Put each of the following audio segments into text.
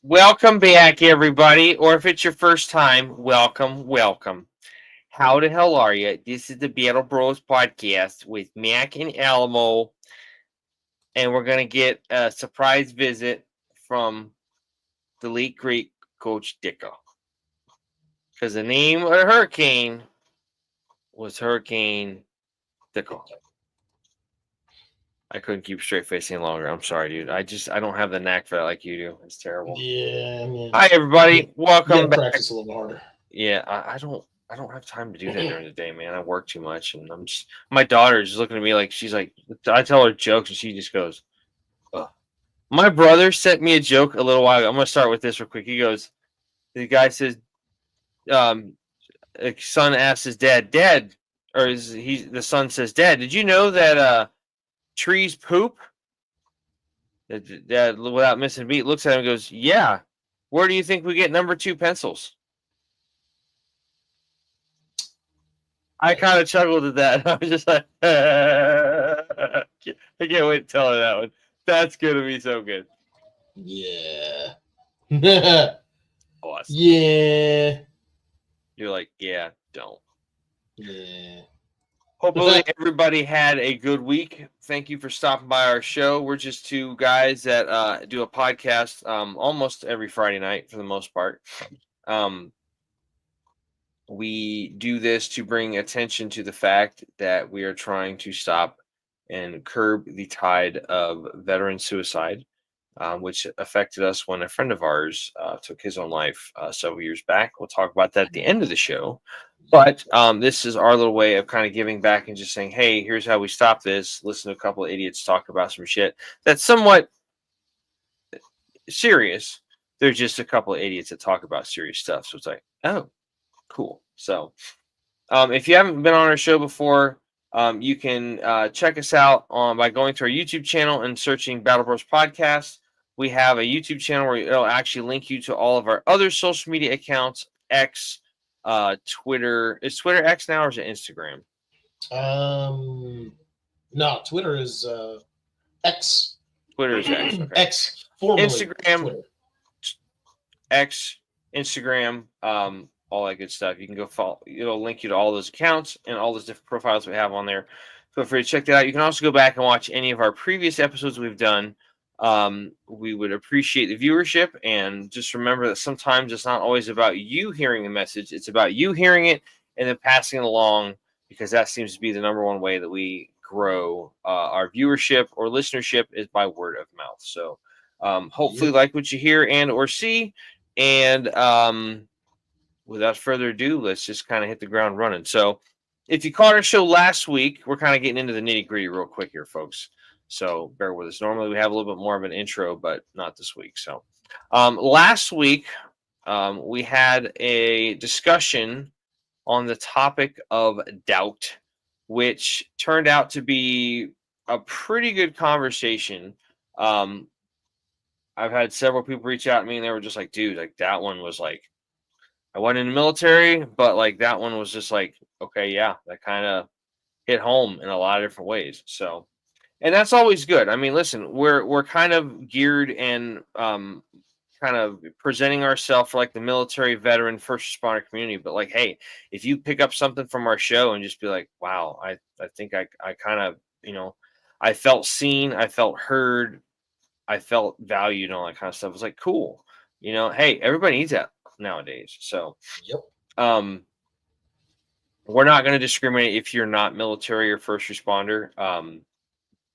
Welcome back, everybody. Or if it's your first time, welcome, welcome. How the hell are you? This is the Battle Bros podcast with Mac and Alamo, and we're gonna get a surprise visit from the late great Coach Dicko, because the name of the hurricane was Hurricane Dicko. I couldn't keep straight face any longer. I'm sorry, dude. I don't have the knack for that like you do. It's terrible. Yeah, man. Hi, everybody. Welcome back. Practice a little harder. Yeah, I don't have time to do that during the day, man. I work too much, and I'm just my daughter's just looking at me like she's like I tell her jokes, and she just goes, "Ugh." My brother sent me a joke a little while ago. I'm gonna start with this real quick. He goes, the guy says, son asks his dad, or the son says, Dad, did you know that trees poop? Dad, without missing a beat, looks at him and goes, Yeah. Where do you think we get number 2 pencils? I kind of chuckled at that. I was just like, I can't wait to tell her that one. That's going to be so good. Yeah. Awesome. Yeah. You're like, yeah, don't. Yeah. Hopefully everybody had a good week. Thank you for stopping by our show. We're just two guys that do a podcast almost every Friday night for the most part. We do this to bring attention to the fact that we are trying to stop and curb the tide of veteran suicide, which affected us when a friend of ours took his own life several years back. We'll talk about that at the end of the show. But this is our little way of kind of giving back and just saying, hey, here's how we stop this. Listen to a couple of idiots talk about some shit that's somewhat serious. They're just a couple of idiots that talk about serious stuff. So it's like, oh, cool. So if you haven't been on our show before, you can check us out by going to our YouTube channel and searching Battle Bros Podcast. We have a YouTube channel where it'll actually link you to all of our other social media accounts, X, Twitter. Is Twitter X now or is it Instagram? No, Twitter is X. Twitter is X. Okay. X, formerly Instagram, Twitter. X, Instagram, all that good stuff. You can go follow. It'll link you to all those accounts and all those different profiles we have on there. Feel free to check that out. You can also go back and watch any of our previous episodes we've done. We would appreciate the viewership, and just remember that sometimes it's not always about you hearing the message. It's about you hearing it and then passing it along, because that seems to be the number one way that we grow our viewership or listenership is by word of mouth. So hopefully like what you hear and or see. And without further ado, let's just kind of hit the ground running. So if you caught our show last week, we're kind of getting into the nitty gritty real quick here, folks. So bear with us. Normally we have a little bit more of an intro, but not this week. So last week we had a discussion on the topic of doubt, which turned out to be a pretty good conversation. I've had several people reach out to me and they were just like, dude, like that one was like, I went in the military, but like that one was just like, okay, yeah, that kind of hit home in a lot of different ways. So, and that's always good. I mean, listen, we're kind of geared and kind of presenting ourselves for like the military, veteran, first responder community. But like, hey, if you pick up something from our show and just be like, wow, I think I kind of, I felt seen, I felt heard, I felt valued, and all that kind of stuff. It was like, cool. Hey, everybody needs that nowadays. So, we're not going to discriminate if you're not military or first responder.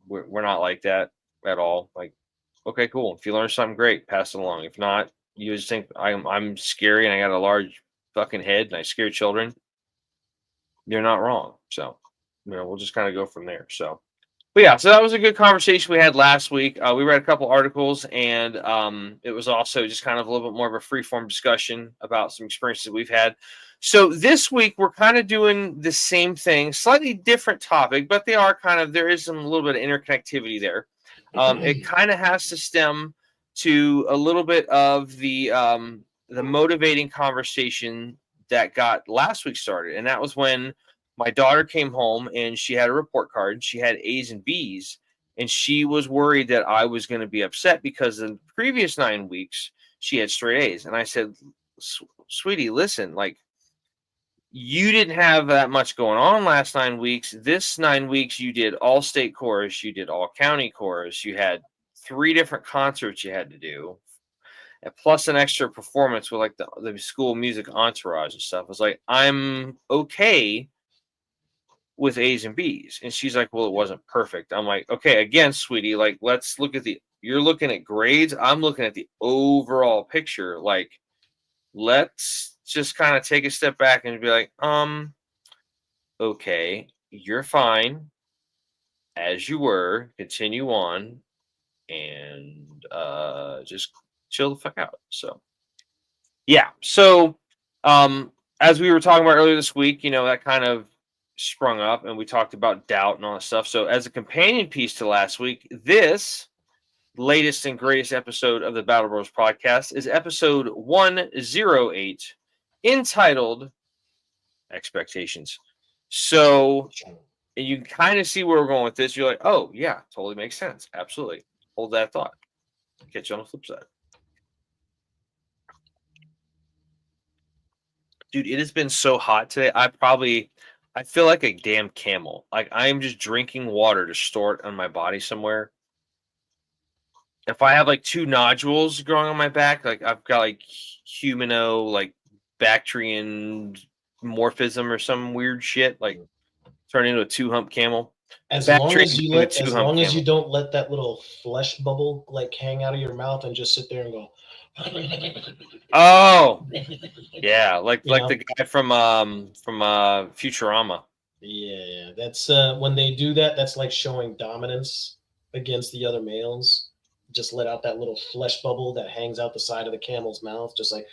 We're not like that at all. Like, okay, cool. If you learn something, great, pass it along. If not, you just think I'm scary and I got a large fucking head and I scare children, you're not wrong. So, we'll just kind of go from there. So, but yeah, so that was a good conversation we had last week. We read a couple articles, and it was also just kind of a little bit more of a free-form discussion about some experiences we've had. So this week we're kind of doing the same thing, slightly different topic, but there is some little bit of interconnectivity there. It kind of has to stem to a little bit of the motivating conversation that got last week started, and that was when my daughter came home and she had a report card. She had A's and B's, And she was worried that I was going to be upset because in the previous 9 weeks, she had straight A's. And I said, sweetie, listen, like, you didn't have that much going on last 9 weeks. This 9 weeks, you did all state chorus, you did all county chorus, you had 3 different concerts you had to do, and plus an extra performance with like the school music entourage and stuff. I was like, I'm okay with A's and B's. And she's like, well, it wasn't perfect. I'm like, okay, again, sweetie, like, let's look at you're looking at grades. I'm looking at the overall picture. Like, let's just kind of take a step back and be like, okay, you're fine as you were, continue on, and just chill the fuck out. So yeah. So as we were talking about earlier this week, that kind of sprung up and we talked about doubt and all that stuff. So as a companion piece to last week, this latest and greatest episode of the Battle Bros podcast is episode 108, entitled Expectations. So you can kind of see where we're going with this. You're like, oh yeah, totally makes sense. Absolutely. Hold that thought. Catch you on the flip side. Dude, it has been so hot today. I feel like a damn camel. Like I am just drinking water to store it on my body somewhere. If I have like 2 nodules growing on my back, like I've got like humano, like Bactrian morphism or some weird shit, like turn into a 2-hump camel. As long as you don't let that little flesh bubble like hang out of your mouth and just sit there and go. Oh, yeah, like the guy from Futurama. Yeah, that's when they do that. That's like showing dominance against the other males. Just let out that little flesh bubble that hangs out the side of the camel's mouth, just like,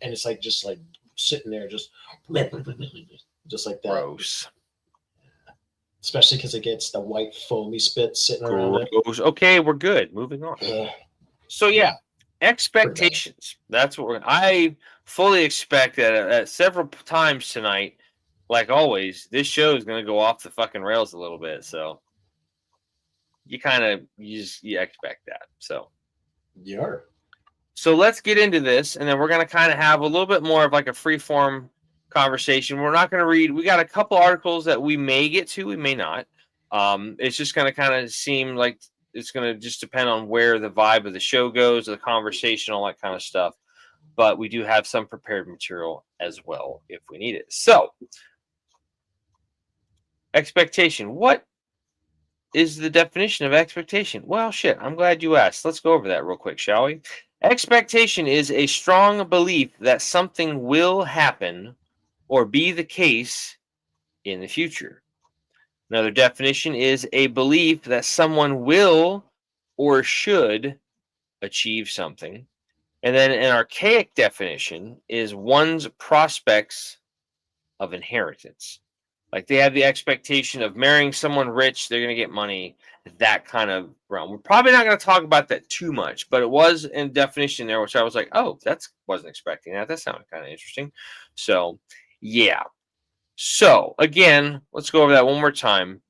and it's like just like sitting there, just like that. Gross. Especially because it gets the white foamy spit sitting around it. Okay, we're good. Moving on. So yeah, expectations. That's what I fully expect that at several times tonight. Like always, this show is going to go off the fucking rails a little bit. So you expect that. So yeah. So let's get into this, and then we're going to kind of have a little bit more of like a free form conversation. We're not going to read. We got a couple articles that we may get to, we may not. It's just going to kind of seem like it's going to just depend on where the vibe of the show goes, the conversation, all that kind of stuff. But we do have some prepared material as well if we need it. So, expectation. What is the definition of expectation? Well, shit, I'm glad you asked. Let's go over that real quick, shall we? Expectation is a strong belief that something will happen or be the case in the future. Another definition is a belief that someone will or should achieve something. And then an archaic definition is one's prospects of inheritance. Like they have the expectation of marrying someone rich, they're going to get money, that kind of realm. We're probably not going to talk about that too much, but it was in definition there, which I was like, oh, wasn't expecting that. That sounded kind of interesting. So, yeah. So, again, let's go over that one more time.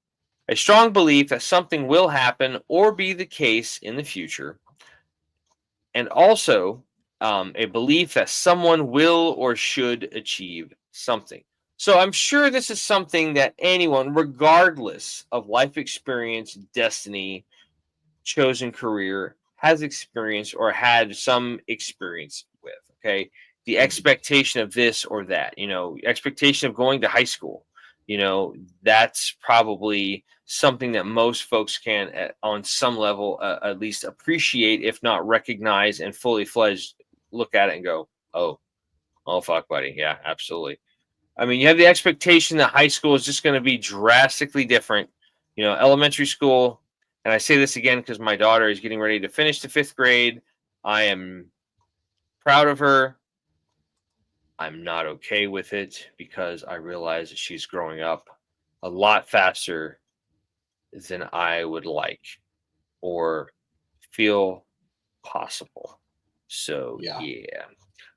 A strong belief that something will happen or be the case in the future. And also a belief that someone will or should achieve something. So I'm sure this is something that anyone, regardless of life experience, destiny, chosen career, has experienced or had some experience with, okay? The expectation of this or that, expectation of going to high school, that's probably something that most folks can, on some level, at least appreciate, if not recognize and fully fledged look at it and go, oh, fuck, buddy. Yeah, absolutely. I mean, you have the expectation that high school is just going to be drastically different. Elementary school, and I say this again because my daughter is getting ready to finish the 5th grade. I am proud of her. I'm not okay with it because I realize that she's growing up a lot faster than I would like or feel possible. So, yeah.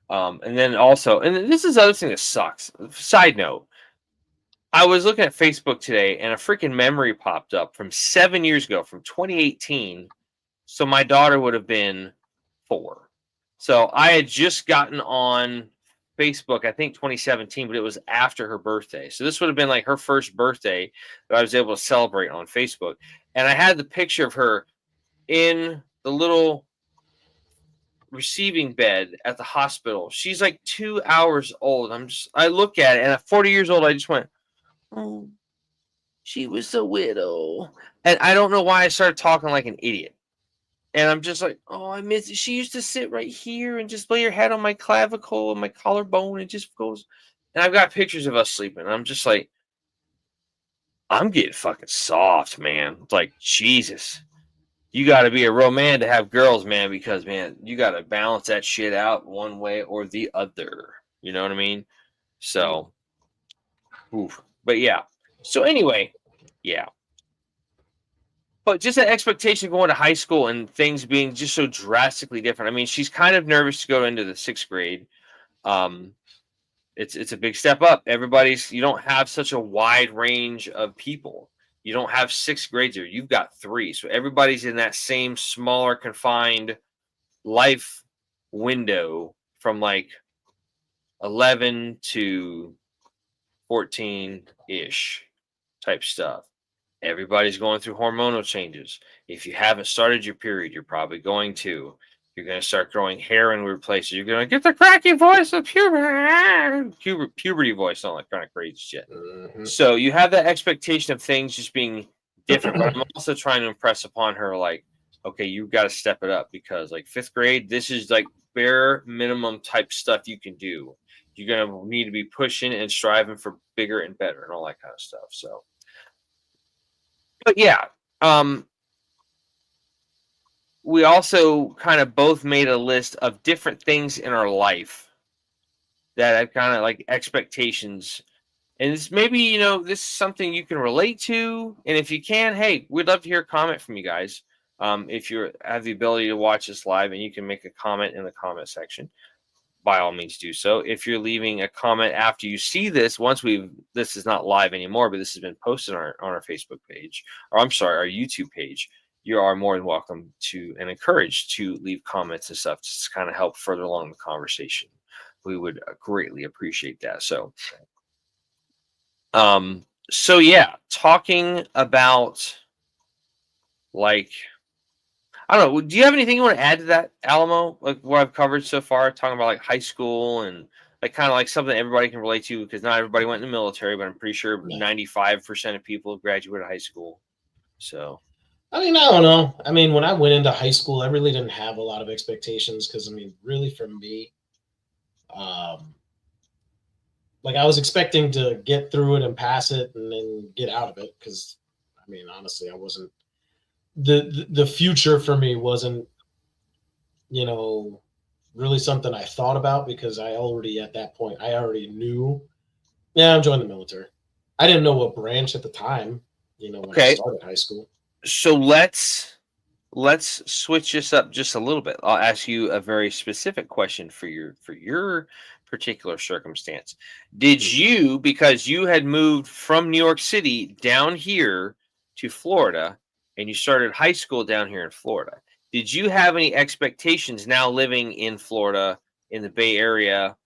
And then also, and this is the other thing that sucks. Side note, I was looking at Facebook today, and a freaking memory popped up from 7 years ago, from 2018. So my daughter would have been 4. So I had just gotten on Facebook, I think 2017, but it was after her birthday. So this would have been like her first birthday that I was able to celebrate on Facebook. And I had the picture of her in the little receiving bed at the hospital. She's like 2 hours old. I look at it, and at 40 years old, I just went, oh, she was a widow. And I don't know why I started talking like an idiot. And I'm just like, oh, I miss it. She used to sit right here and just lay her head on my clavicle and my collarbone and just goes. And I've got pictures of us sleeping. And I'm just like, I'm getting fucking soft, man. It's like, Jesus. You got to be a real man to have girls, man, because, man, you got to balance that shit out one way or the other. You know what I mean? So, oof. But yeah. So, anyway, yeah. But just that expectation going to high school and things being just so drastically different. I mean, she's kind of nervous to go into the 6th grade. It's a big step up. You don't have such a wide range of people. You don't have 6th grades here. You've got 3. So everybody's in that same smaller, confined life window from like 11 to 14-ish type stuff. Everybody's going through hormonal changes. If you haven't started your period, you're probably going to. You're going to start growing hair in weird places. You're going to get the cracky voice of puberty voice, not like kind of crazy shit. Mm-hmm. So you have that expectation of things just being different. But I'm also trying to impress upon her, like, okay, you've got to step it up because, like, 5th grade, this is like bare minimum type stuff you can do. You're going to need to be pushing and striving for bigger and better and all that kind of stuff. So. But yeah, we also kind of both made a list of different things in our life that have kind of like expectations. And it's maybe, this is something you can relate to. And if you can, hey, we'd love to hear a comment from you guys. If you have the ability to watch this live and you can make a comment in the comment section, by all means do so. If you're leaving a comment after you see this, this is not live anymore, but this has been posted on our Facebook page, or I'm sorry, our YouTube page, you are more than welcome to and encouraged to leave comments and stuff to kind of help further along the conversation. We would greatly appreciate that. So yeah, talking about like, I don't know. Do you have anything you want to add to that, Alamo? Like what I've covered so far, talking about like high school and like kind of like something everybody can relate to because not everybody went in the military, but I'm pretty sure 95% of people graduated high school. So, I mean, I don't know. I mean, when I went into high school, I really didn't have a lot of expectations because, I mean, really for me, like I was expecting to get through it and pass it and then get out of it because, I mean, honestly, I wasn't. The future for me wasn't, really something I thought about because at that point, I already knew, yeah, I'm joining the military. I didn't know what branch at the time, when I started high school. So let's switch this up just a little bit. I'll ask you a very specific question for your particular circumstance. Did you, because you had moved from New York City down here to Florida, and you started high school down here in Florida, did you have any expectations now living in Florida in the Bay Area?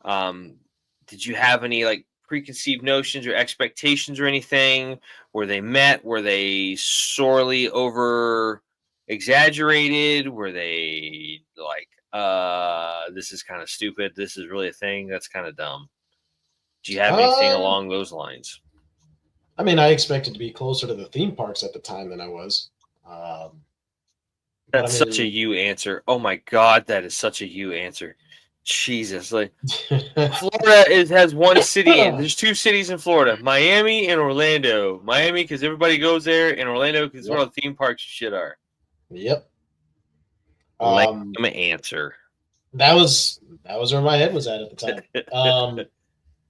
Did you have any like preconceived notions or expectations or anything? Were they met? Were they sorely over exaggerated? Were they like, this is kind of stupid, this is really a thing, that's kind of dumb? Do you have anything along those lines? I mean, I expected to be closer to the theme parks at the time than I was. That's such a you answer. Oh my God, that is such a you answer. Jesus, like Florida has one city. There's 2 cities in Florida: Miami and Orlando. Miami because everybody goes there, and Orlando because where all the theme parks and shit are. Yep. Lame answer. That was where my head was at the time.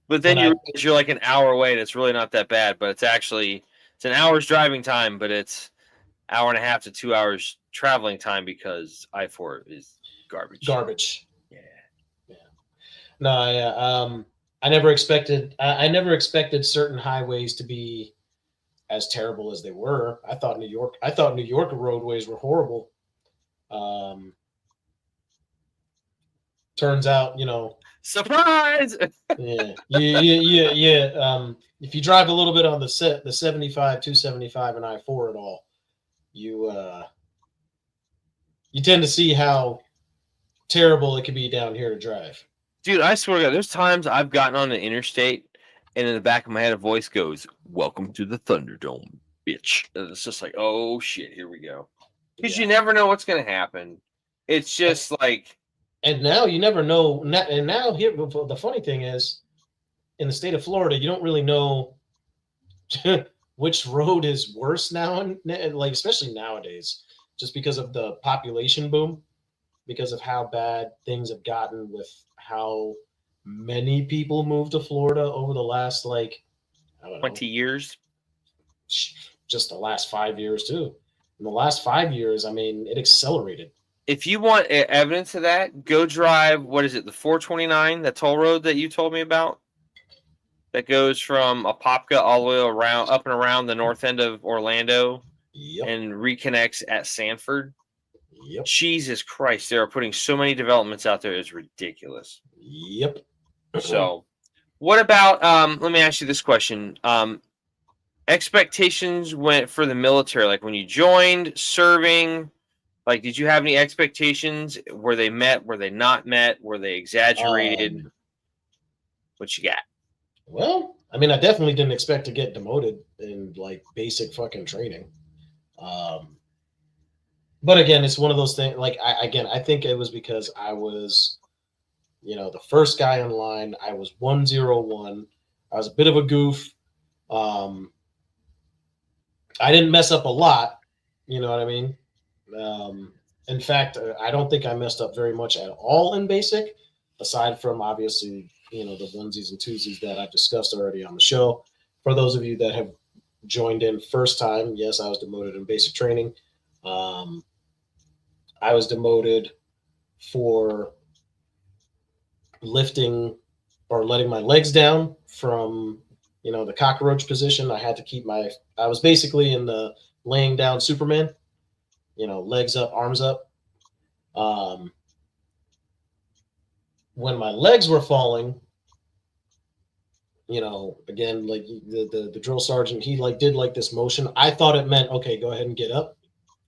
But then you're like an hour away, and it's really not that bad. But it's an hour's driving time, but it's hour and a half to 2 hours traveling time because I-4 is garbage. Garbage. Yeah. No, yeah. I never expected. I never expected certain highways to be as terrible as they were. I thought New York. I thought New York roadways were horrible. Um, turns out, Surprise! yeah. If you drive a little bit on the 75, 275, and I-4 at all, you tend to see how terrible it can be down here to drive. Dude, I swear to God, there's times I've gotten on the interstate and in the back of my head a voice goes, "Welcome to the Thunderdome, bitch." And it's just like, oh shit, here we go. Because Yeah. you never know what's gonna happen. It's just like, And now you never know. And now here, the funny thing is, in the state of Florida, you don't really know which road is worse now, and like especially nowadays, just because of the population boom, because of how bad things have gotten with how many people moved to Florida over the last I don't know, 20 years. just the last 5 years too. In the last 5 years, I mean, it accelerated. If you want evidence of that, go drive, what is it, the 429, that toll road that you told me about? That goes from Apopka all the way around, up and around the north end of Orlando Yep. and reconnects at Sanford. Yep. Jesus Christ, they are putting so many developments out there. It's ridiculous. Yep. So, what about, let me ask you this question. Expectations went for the military, like when you joined, serving, like, did you have any expectations? Were they met? Were they not met? Were they exaggerated? What you got? Well, I mean, I definitely didn't expect to get demoted in like basic fucking training. But again, it's one of those things. Like, I think it was because I was, the first guy in line. I was 101. I was a bit of a goof. I didn't mess up a lot. You know what I mean? In fact, I don't think I messed up very much at all in basic, aside from obviously, the onesies and twosies that I've discussed already on the show. For those of you that have joined in first time, yes, I was demoted in basic training. I was demoted for lifting or letting my legs down from, the cockroach position. I had to keep I was basically in the laying down Superman, legs up, arms up. When my legs were falling, again, like the drill sergeant, he did this motion. I thought it meant, okay, go ahead and get up.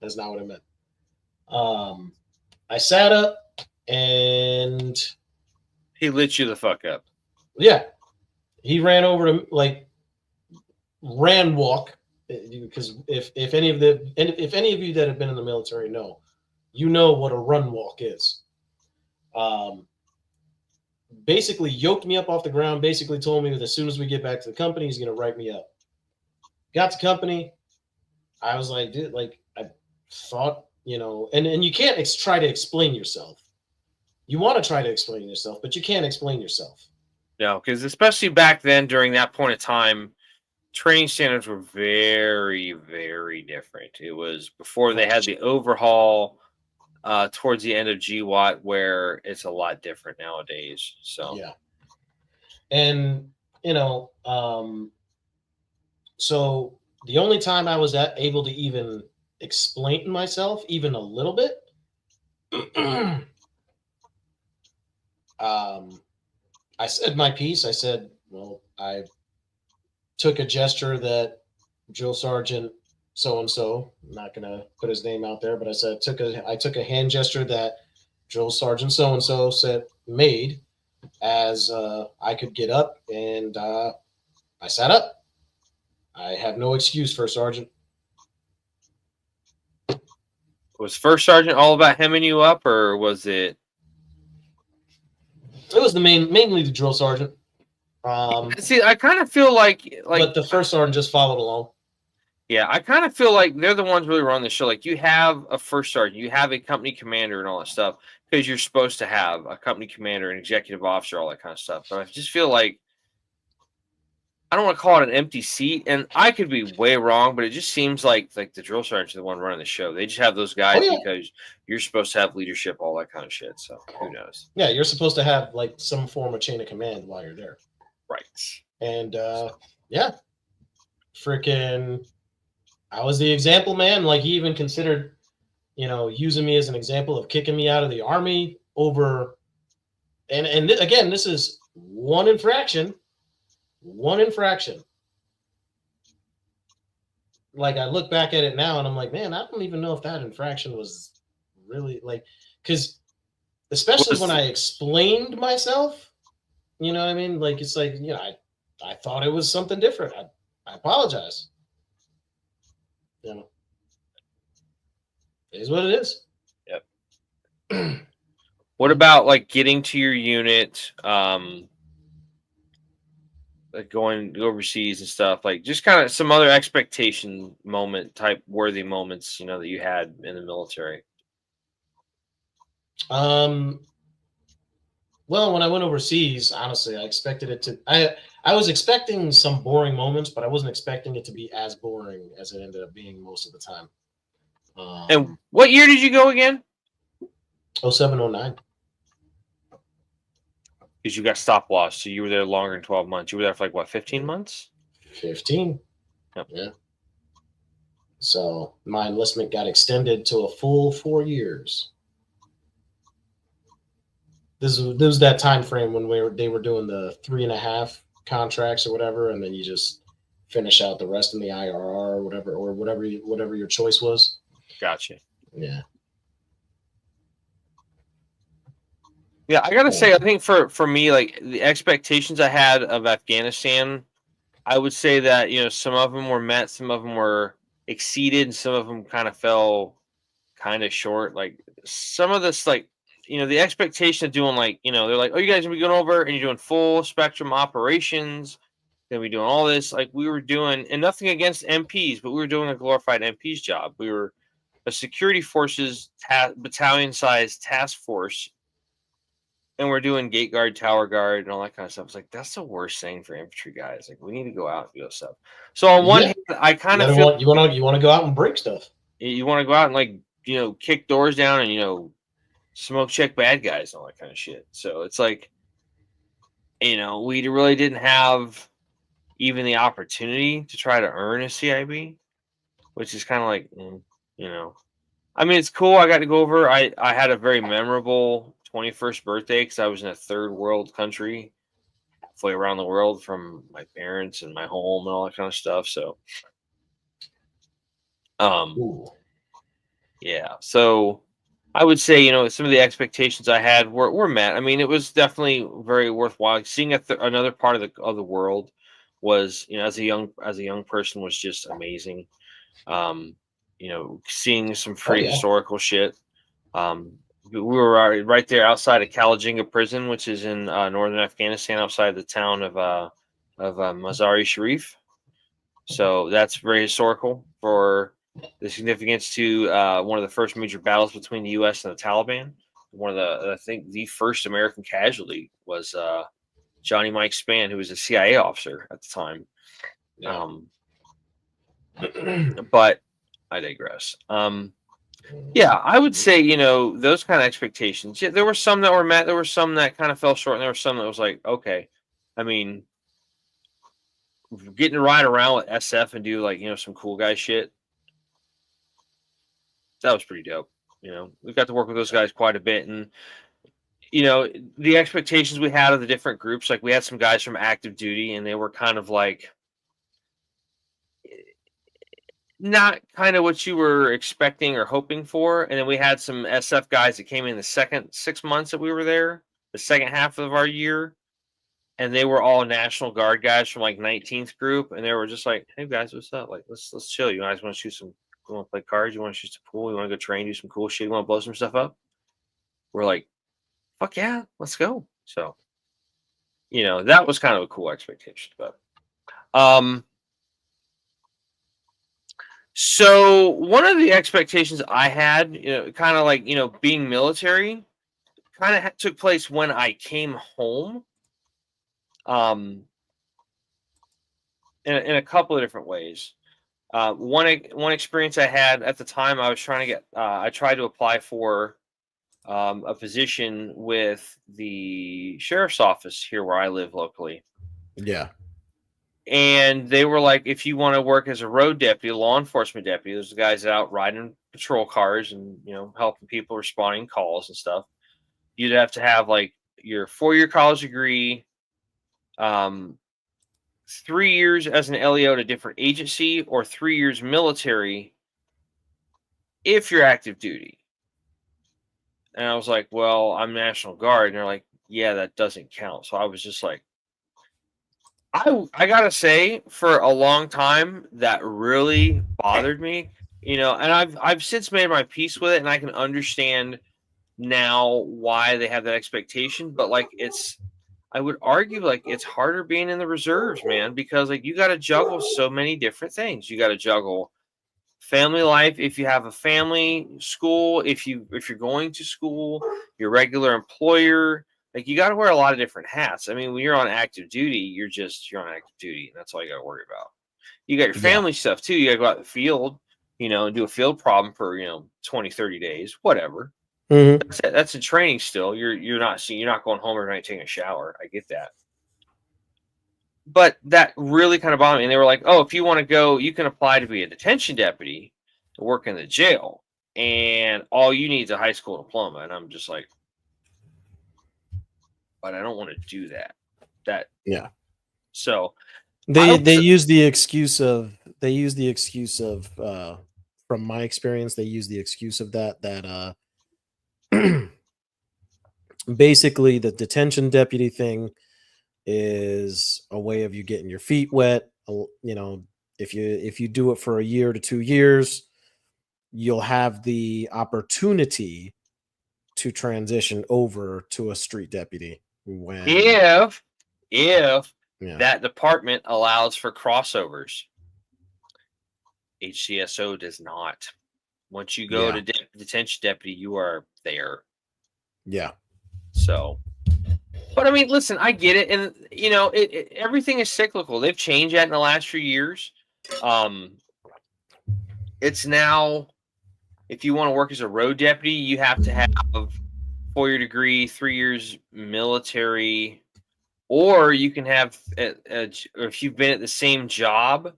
That's not what it meant. I sat up and he lit you the fuck up. Yeah, he ran over to ran walk, because if any of you that have been in the military know what a run walk is. Basically yoked me up off the ground, basically told me that as soon as we get back to the company, he's going to write me up. Got to company. I was like, dude, I thought, and you can't try to explain yourself. You want to try to explain yourself, but you can't explain yourself. No, because especially back then, during that point of time, training standards were very, very different. It was before they had the overhaul towards the end of GWAT, where it's a lot different nowadays. So yeah, and so the only time I was able to even explain myself, even a little bit, I said my piece. I said, well, I took a gesture that drill sergeant so-and-so, I'm not going to put his name out there, but I said, I took a hand gesture that drill sergeant so-and-so made as I could get up, and I sat up. I have no excuse, First Sergeant. Was First Sergeant all about hemming you up, or was it? It was mainly the drill sergeant. See, I kind of feel like but the First Sergeant just followed along. Yeah, I kind of feel like they're the ones really running the show. Like, you have a first sergeant, you have a company commander and all that stuff, because you're supposed to have a company commander, an executive officer, all that kind of stuff. But I just feel like, I don't want to call it an empty seat, and I could be way wrong, but it just seems like the drill sergeant's the one running the show. They just have those guys because you're supposed to have leadership, all that kind of shit. So who knows? Yeah, you're supposed to have some form of chain of command while you're there. Right. And yeah, freaking, I was the example, man. Like, he even considered, using me as an example of kicking me out of the army over. And again, this is one infraction. Like, I look back at it now and I'm like, man, I don't even know if that infraction was really like, because especially when I explained myself, you know what I mean? Like, it's like, I thought it was something different. I apologize. It is what it is. Yep. What about like getting to your unit, like going overseas and stuff, like just kind of some other expectation moment type worthy moments, that you had in the military? Well, when I went overseas, honestly, I expected it to. I was expecting some boring moments, but I wasn't expecting it to be as boring as it ended up being most of the time. And what year did you go again? 0709. Because you got stopwatch, so you were there longer than 12 months. You were there for like what, 15 months? 15. Yep. Yeah. So my enlistment got extended to a full 4 years. This was that time frame when they were doing the 3.5 contracts or whatever, and then you just finish out the rest in the IRR or whatever your choice was. Gotcha. Yeah. Yeah, I gotta say, I think for me, like the expectations I had of Afghanistan, I would say that some of them were met, some of them were exceeded, and some of them kind of fell kind of short. Like some of this, like the expectation of doing like they're like, oh, you guys gonna be going over and you're doing full spectrum operations, gonna be doing all this. Like we were doing, and nothing against MPs, but we were doing a glorified MP's job. We were a security forces battalion sized task force. And we're doing gate guard, tower guard, and all that kind of stuff. It's like that's the worst thing for infantry guys. Like we need to go out and do stuff. So on one hand, I kind of feel you want to go out and break stuff. You want to go out and like kick doors down and smoke check bad guys and all that kind of shit. So it's like we really didn't have even the opportunity to try to earn a CIB, which is kind of like I mean, it's cool. I got to go over. I had a very memorable 21st birthday because I was in a third world country, halfway around the world from my parents and my home and all that kind of stuff. So, yeah. So I would say, some of the expectations I had were met. I mean, it was definitely very worthwhile. Seeing another part of the world was, as a young person, was just amazing. Seeing some historical shit. We were right there outside of Kalajinga prison, which is in northern Afghanistan, outside the town of Mazari Sharif. So that's very historical for the significance to one of the first major battles between the U.S. and the Taliban. I think the first American casualty was Johnny Mike Spann, who was a CIA officer at the time. Yeah. But I digress. Yeah, I would say, those kind of expectations. Yeah, there were some that were met. There were some that kind of fell short, and there were some that was like, okay. I mean, getting to ride around with SF and do like, some cool guy shit. That was pretty dope. We got to work with those guys quite a bit. And, the expectations we had of the different groups, like we had some guys from active duty and they were kind of like, not kind of what you were expecting or hoping for. And then we had some SF guys that came in the second 6 months that we were there, the second half of our year. And they were all National Guard guys from like 19th group. And they were just like, hey guys, what's up? Like, let's chill. You guys want to shoot some, you want to play cards? You want to shoot some pool? You want to go train, do some cool shit? You want to blow some stuff up? We're like, fuck yeah, let's go. So, that was kind of a cool expectation. But, so one of the expectations I had, kind of like, being military kind of took place when I came home. In a couple of different ways. One experience I had at the time, I was trying to get, I tried to apply for a position with the sheriff's office here where I live locally. Yeah. And they were like, if you want to work as a road deputy, law enforcement deputy, those are the guys out riding patrol cars and, you know, helping people responding calls and stuff. You'd have to have like your 4-year college degree, 3 years as an LEO at a different agency, or 3 years military if you're active duty. And I was like, well, I'm National Guard. And they're like, yeah, that doesn't count. So I was just like, I gotta say, for a long time, that really bothered me, you know, and I've since made my peace with it, and I can understand now why they have that expectation. But like, I would argue like it's harder being in the reserves, man, because like you got to juggle so many different things. You got to juggle family life if you have a family, school if you're going to school, your regular employer. Like you got to wear a lot of different hats. I mean, when you're on active duty, you're on active duty, and that's all you got to worry about. You got your family stuff too. You got to go out in the field, you know, and do a field problem for, you know, 20, 30 days, whatever. That's a training still. You're not going home every night taking a shower. I get that. But that really kind of bothered me. And they were like, oh, if you want to go, you can apply to be a detention deputy to work in the jail. And all you need is a high school diploma. And I'm just like, but I don't want to do that. So they use the excuse of from my experience, they use the excuse of that basically the detention deputy thing is a way of you getting your feet wet. You know, if you do it for a year to 2 years, you'll have the opportunity to transition over to a street deputy when if that department allows for crossovers. HCSO does not. Once you go to detention deputy, you are there. Yeah. So, but I mean, listen, I get it, and you know, everything is cyclical. They've changed that in the last few years. It's now, if you want to work as a road deputy, you have to have a 4-year degree, 3 years military, or you can have, if you've been at the same job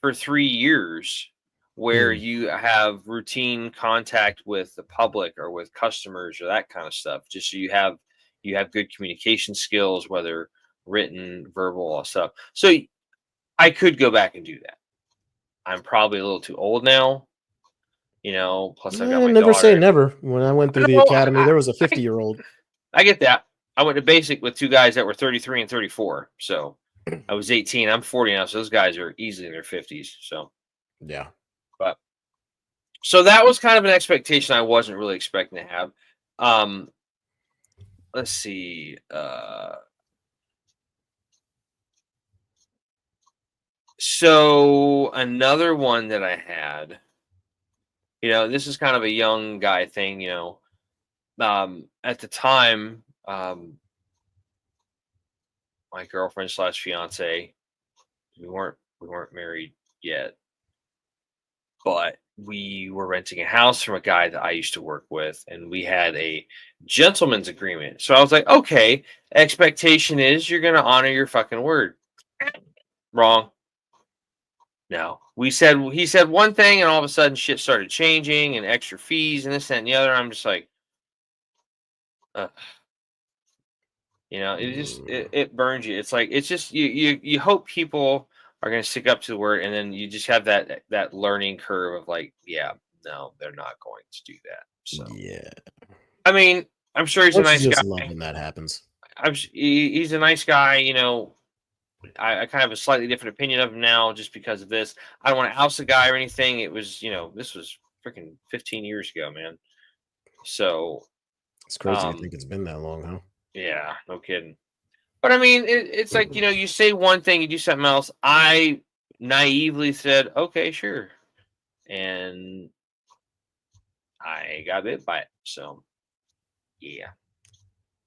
for 3 years, where you have routine contact with the public or with customers or that kind of stuff, just so you have good communication skills, whether written, verbal, all stuff. So I could go back and do that. I'm probably a little too old now, you know, plus I've got my never daughter. Say never. When I went through the academy, there was a 50-year-old. I get that. I went to basic with 2 guys that were 33 and 34. So I was 18. I'm 40 now. So those guys are easily in their 50s. So, yeah. But so that was kind of an expectation I wasn't really expecting to have. Let's see. So another one that I had, you know, this is kind of a young guy thing, you know. At the time, my girlfriend / fiance, we weren't married yet, but we were renting a house from a guy that I used to work with, and we had a gentleman's agreement. So I was like, okay, expectation is you're going to honor your fucking word. Wrong. No, he said one thing, and all of a sudden shit started changing, and extra fees and this, that, and the other. I'm just like, you know, it burns you. It's like, it's just, you hope people are going to stick up to the word, and then you just have that learning curve of like, yeah, no, they're not going to do that. So yeah, I mean, I'm sure he's a nice guy. Love when that happens. He's a nice guy, you know. I kind of have a slightly different opinion of him now just because of this. I don't want to oust the guy or anything. It was, you know, this was freaking 15 years ago, man. So it's crazy to think it's been that long, huh? Yeah, no kidding. But I mean, it's like, you know, you say one thing, you do something else. I naively said, okay, sure. And I got bit by it. So, yeah.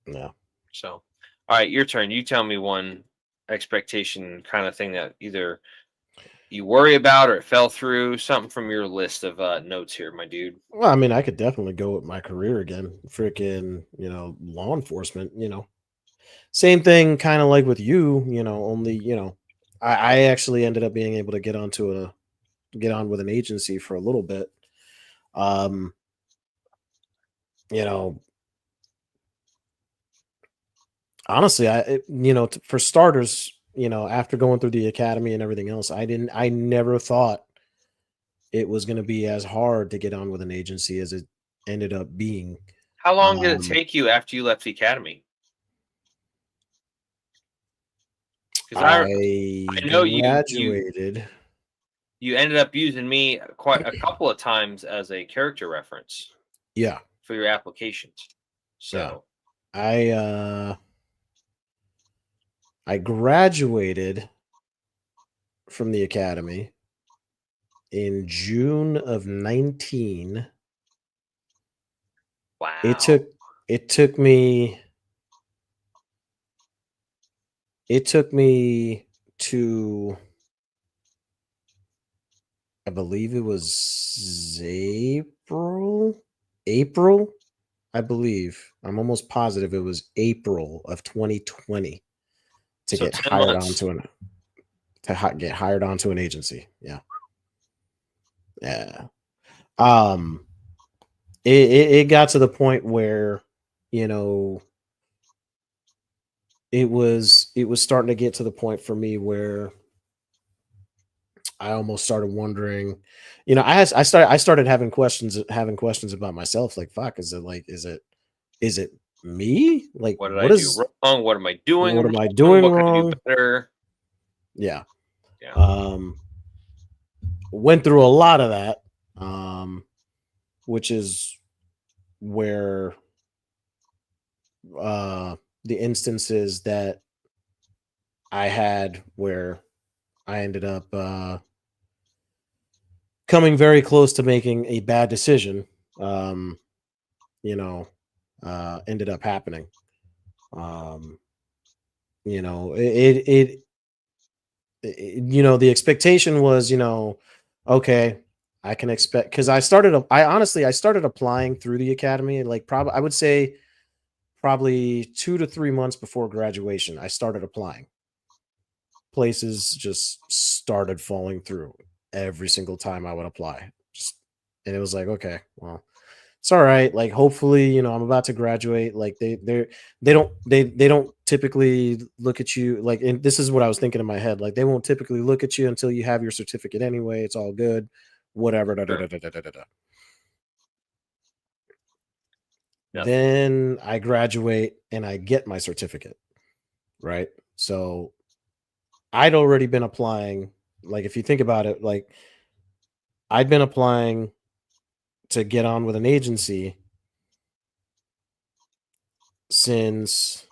No. So, all right, your turn. You tell me one expectation kind of thing that either you worry about or it fell through, something from your list of notes here, my dude. Well, I mean, I could definitely go with my career again. Freaking, you know, law enforcement, you know. same thing, kind of like with you. Only I actually ended up being able to get on with an agency for a little bit. Um, you know, honestly, for starters, after going through the academy and everything else, I never thought it was going to be as hard to get on with an agency as it ended up being. How long did it Um, take you after you left the academy? Because I I know graduated. you ended up using me quite a couple of times as a character reference Yeah, for your applications. yeah. So I graduated from the academy in June of 19. wow. It took me to, I believe it was April, I believe. I'm almost positive it was April of 2020 to So get 10 hired months. get hired onto an agency. Yeah. Yeah. Um it got to the point where, you know, it was starting to get to the point for me where I almost started wondering, I started having questions about myself, like, fuck, is it me? Like, What did I do wrong? What am I doing what am I wrong? doing What can I do wrong? better? Yeah. Yeah. Went through a lot of that, which is where the instances that I had where I ended up coming very close to making a bad decision, um, ended up happening. Um, you know, the expectation was, okay, I can expect, because I started applying through the academy, like, probably, I would say probably 2 to 3 months before graduation. I started applying. Places just started falling through every single time I would apply. And it was like, okay, well, it's all right. Like, hopefully, I'm about to graduate. Like, they don't typically look at you like, and this is what I was thinking in my head. Like, they won't typically look at you until you have your certificate anyway. It's all good. Whatever. Da, da, Sure. da, da, da, da, da. Yeah. Then I graduate and I get my certificate. Right. So I'd already been applying. Like, if you think about it, like, I'd been applying to get on with an agency since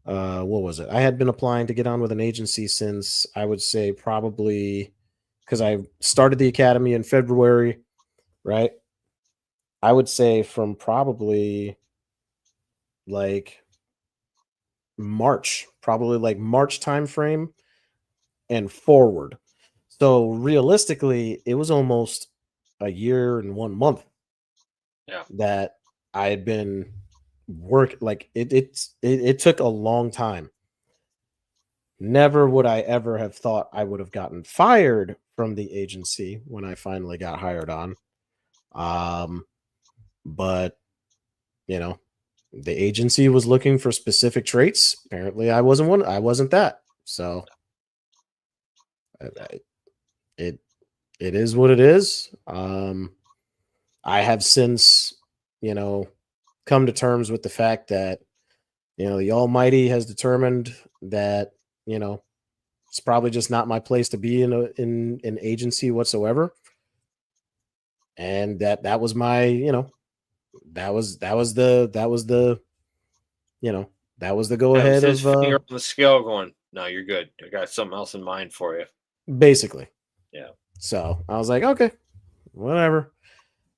what was it? I had been applying to get on with an agency since, I would say, probably, because I started the academy in February, right? I would say from probably like probably like March timeframe and forward. So realistically, it was almost a year and 1 month Yeah. that I had been like, it took a long time. Never would I ever have thought I would have gotten fired from the agency when I finally got hired on. Um, but you know, the agency was looking for specific traits. Apparently, I wasn't one. I wasn't that. So I- it it is what it is. I have since, you know, come to terms with the fact that, the Almighty has determined that, it's probably just not my place to be in an agency whatsoever, and that was my, that was the that was the go That was ahead his of, finger on the scale going, no, you're good. I got something else in mind for you. basically. Yeah. So I was like, okay, whatever.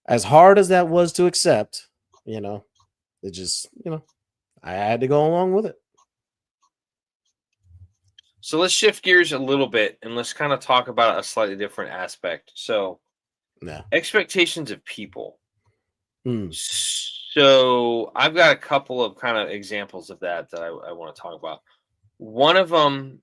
As hard as that was to accept, it just, I had to go along with it. So let's shift gears a little bit and let's kind of talk about a slightly different aspect. So Yeah. expectations of people. Mm. So I've got a couple of kind of examples of that I want to talk about. One of them,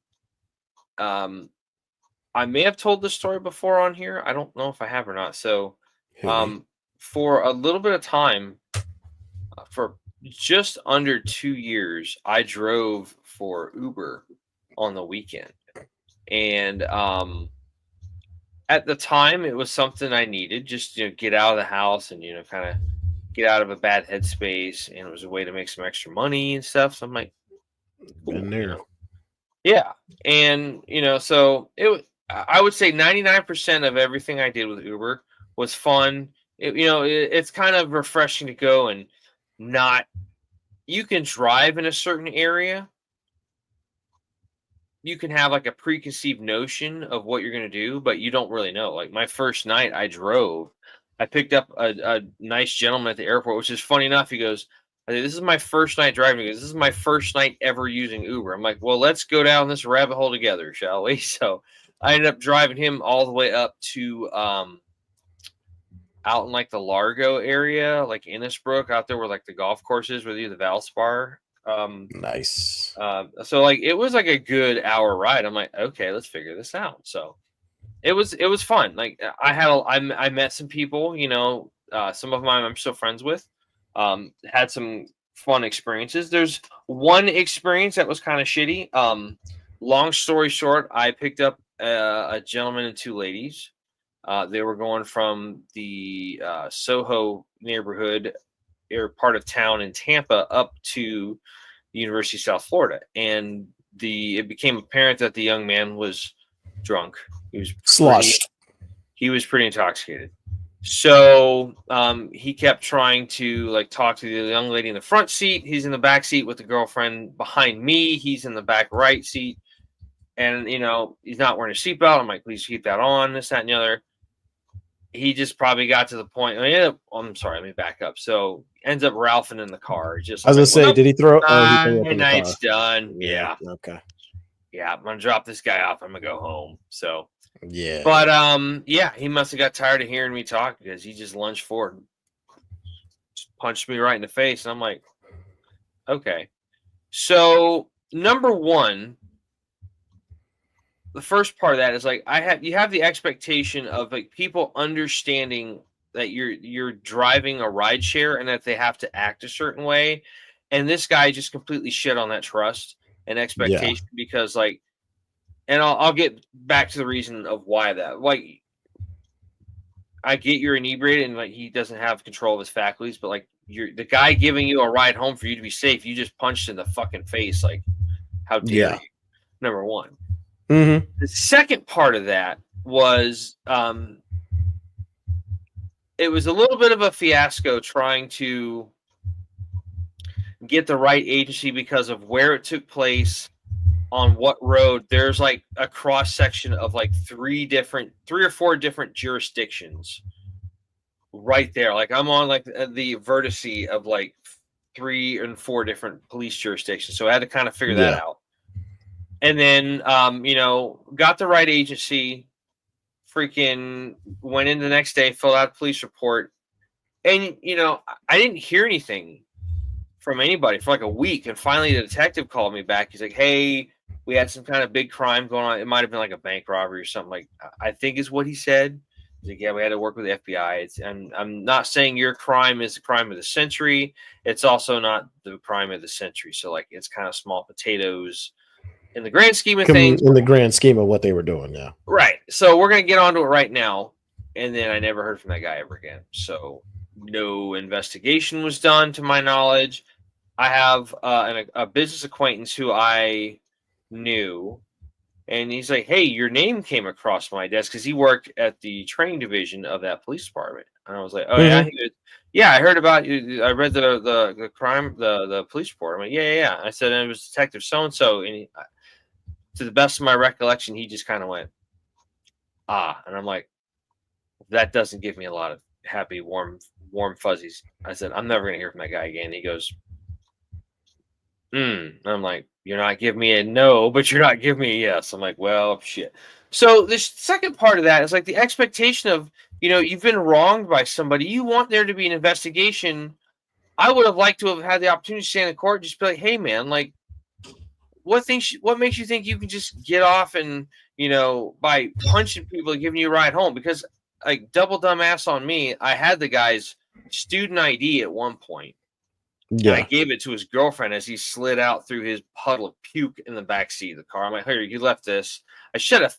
I may have told this story before on here. I don't know if I have or not. So, Okay. for a little bit of time, for just under 2 years, I drove for Uber on the weekend, and at the time, it was something I needed just get out of the house and kind of get out of a bad headspace, and it was a way to make some extra money and stuff. So I'm like, cool, Been there. yeah, and so I would say 99% of everything I did with Uber was fun. It's kind of refreshing to go and not. You can drive in a certain area. You can have like a preconceived notion of what you're going to do, but you don't really know. Like my first night I drove, I picked up a nice gentleman at the airport, which is funny enough. He goes, "This is my first night driving." He goes, "This is my first night ever using Uber." I'm like, "Well, let's go down this rabbit hole together, shall we?" So I ended up driving him all the way up to out in like the Largo area, like Innisbrook, out there where like the golf courses, where you the Valspar. Nice. So like it was like a good hour ride. I'm like, okay, let's figure this out. So it was fun. Like I met some people, some of them I'm still friends with. Had some fun experiences. There's one experience that was kind of shitty. Long story short, I picked up a gentleman and two ladies. They were going from the Soho neighborhood or part of town in Tampa up to the University of South Florida, and it became apparent that the young man was drunk. He was Sloshed. He was pretty intoxicated. So he kept trying to like talk to the young lady in the front seat. He's in the back seat with the girlfriend behind me. He's in the back right seat, and he's not wearing a seatbelt. I'm like, please keep that on. This, that, and the other. He just probably got to the point. I'm sorry. Let me back up. So ends up ralphing in the car. Just I was gonna say, did he throw? Oh, he threw up my in the night's car. done. Yeah. Okay. Yeah. I'm gonna drop this guy off. I'm gonna go home. So Yeah. but yeah, he must have got tired of hearing me talk because he just lunged forward and just punched me right in the face. And I'm like, okay. So number one, the first part of that is like you have the expectation of like people understanding that you're driving a ride share and that they have to act a certain way. And this guy just completely shit on that trust and expectation because like, and I'll get back to the reason of why that. Like, I get you're inebriated and like he doesn't have control of his faculties, but like you're the guy giving you a ride home for you to be safe. You just punched in the fucking face. Like, how dare you? Number one. Mm-hmm. The second part of that was it was a little bit of a fiasco trying to get the right agency because of where it took place, on what road. There's like a cross section of like three or four different jurisdictions right there. Like I'm on like the vertice of like 3 and 4 different police jurisdictions. So I had to kind of figure that out. And then, got the right agency, freaking went in the next day, filled out a police report. And, I didn't hear anything from anybody for like a week. And finally the detective called me back. He's like, hey, we had some kind of big crime going on. It might've been like a bank robbery or something, like I think is what he said. He's like, yeah, we had to work with the FBI. And I'm not saying your crime is the crime of the century. It's also not the crime of the century. So like, it's kind of small potatoes in the grand scheme of things. In the grand scheme of what they were doing, yeah. Right. So we're going to get onto it right now. And then I never heard from that guy ever again. So no investigation was done to my knowledge. I have a business acquaintance who I knew, and he's like, hey, your name came across my desk because he worked at the training division of that police department. And I was like, oh, yeah? He goes, yeah, I heard about you. I read the crime, the police report. I'm like, yeah. I said, and it was Detective so-and-so. And to the best of my recollection, he just kind of went, ah. And I'm like, that doesn't give me a lot of happy, warm fuzzies. I said, I'm never going to hear from that guy again. He goes, And I'm like, you're not giving me a no, but you're not giving me a yes. I'm like, well, shit. So this second part of that is like the expectation of, you've been wronged by somebody. You want there to be an investigation. I would have liked to have had the opportunity to stand in court and just be like, hey man, like what makes you think you can just get off and, by punching people and giving you a ride home? Because like double dumbass on me, I had the guy's student ID at one point. And I gave it to his girlfriend as he slid out through his puddle of puke in the back seat of the car. I'm like, here, you left this. I should have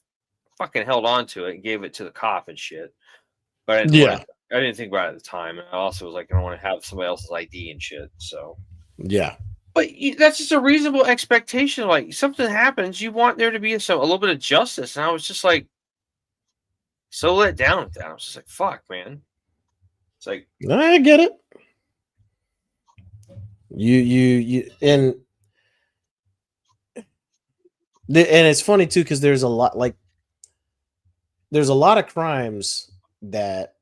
fucking held on to it and gave it to the cop and shit. But I didn't think about it at the time. And I also was like, I don't want to have somebody else's ID and shit. So Yeah. But that's just a reasonable expectation. Like something happens, you want there to be a little bit of justice. And I was just like, so let down with that. I was just like, fuck, man. It's like, I get it. You and it's funny too, because there's a lot of crimes that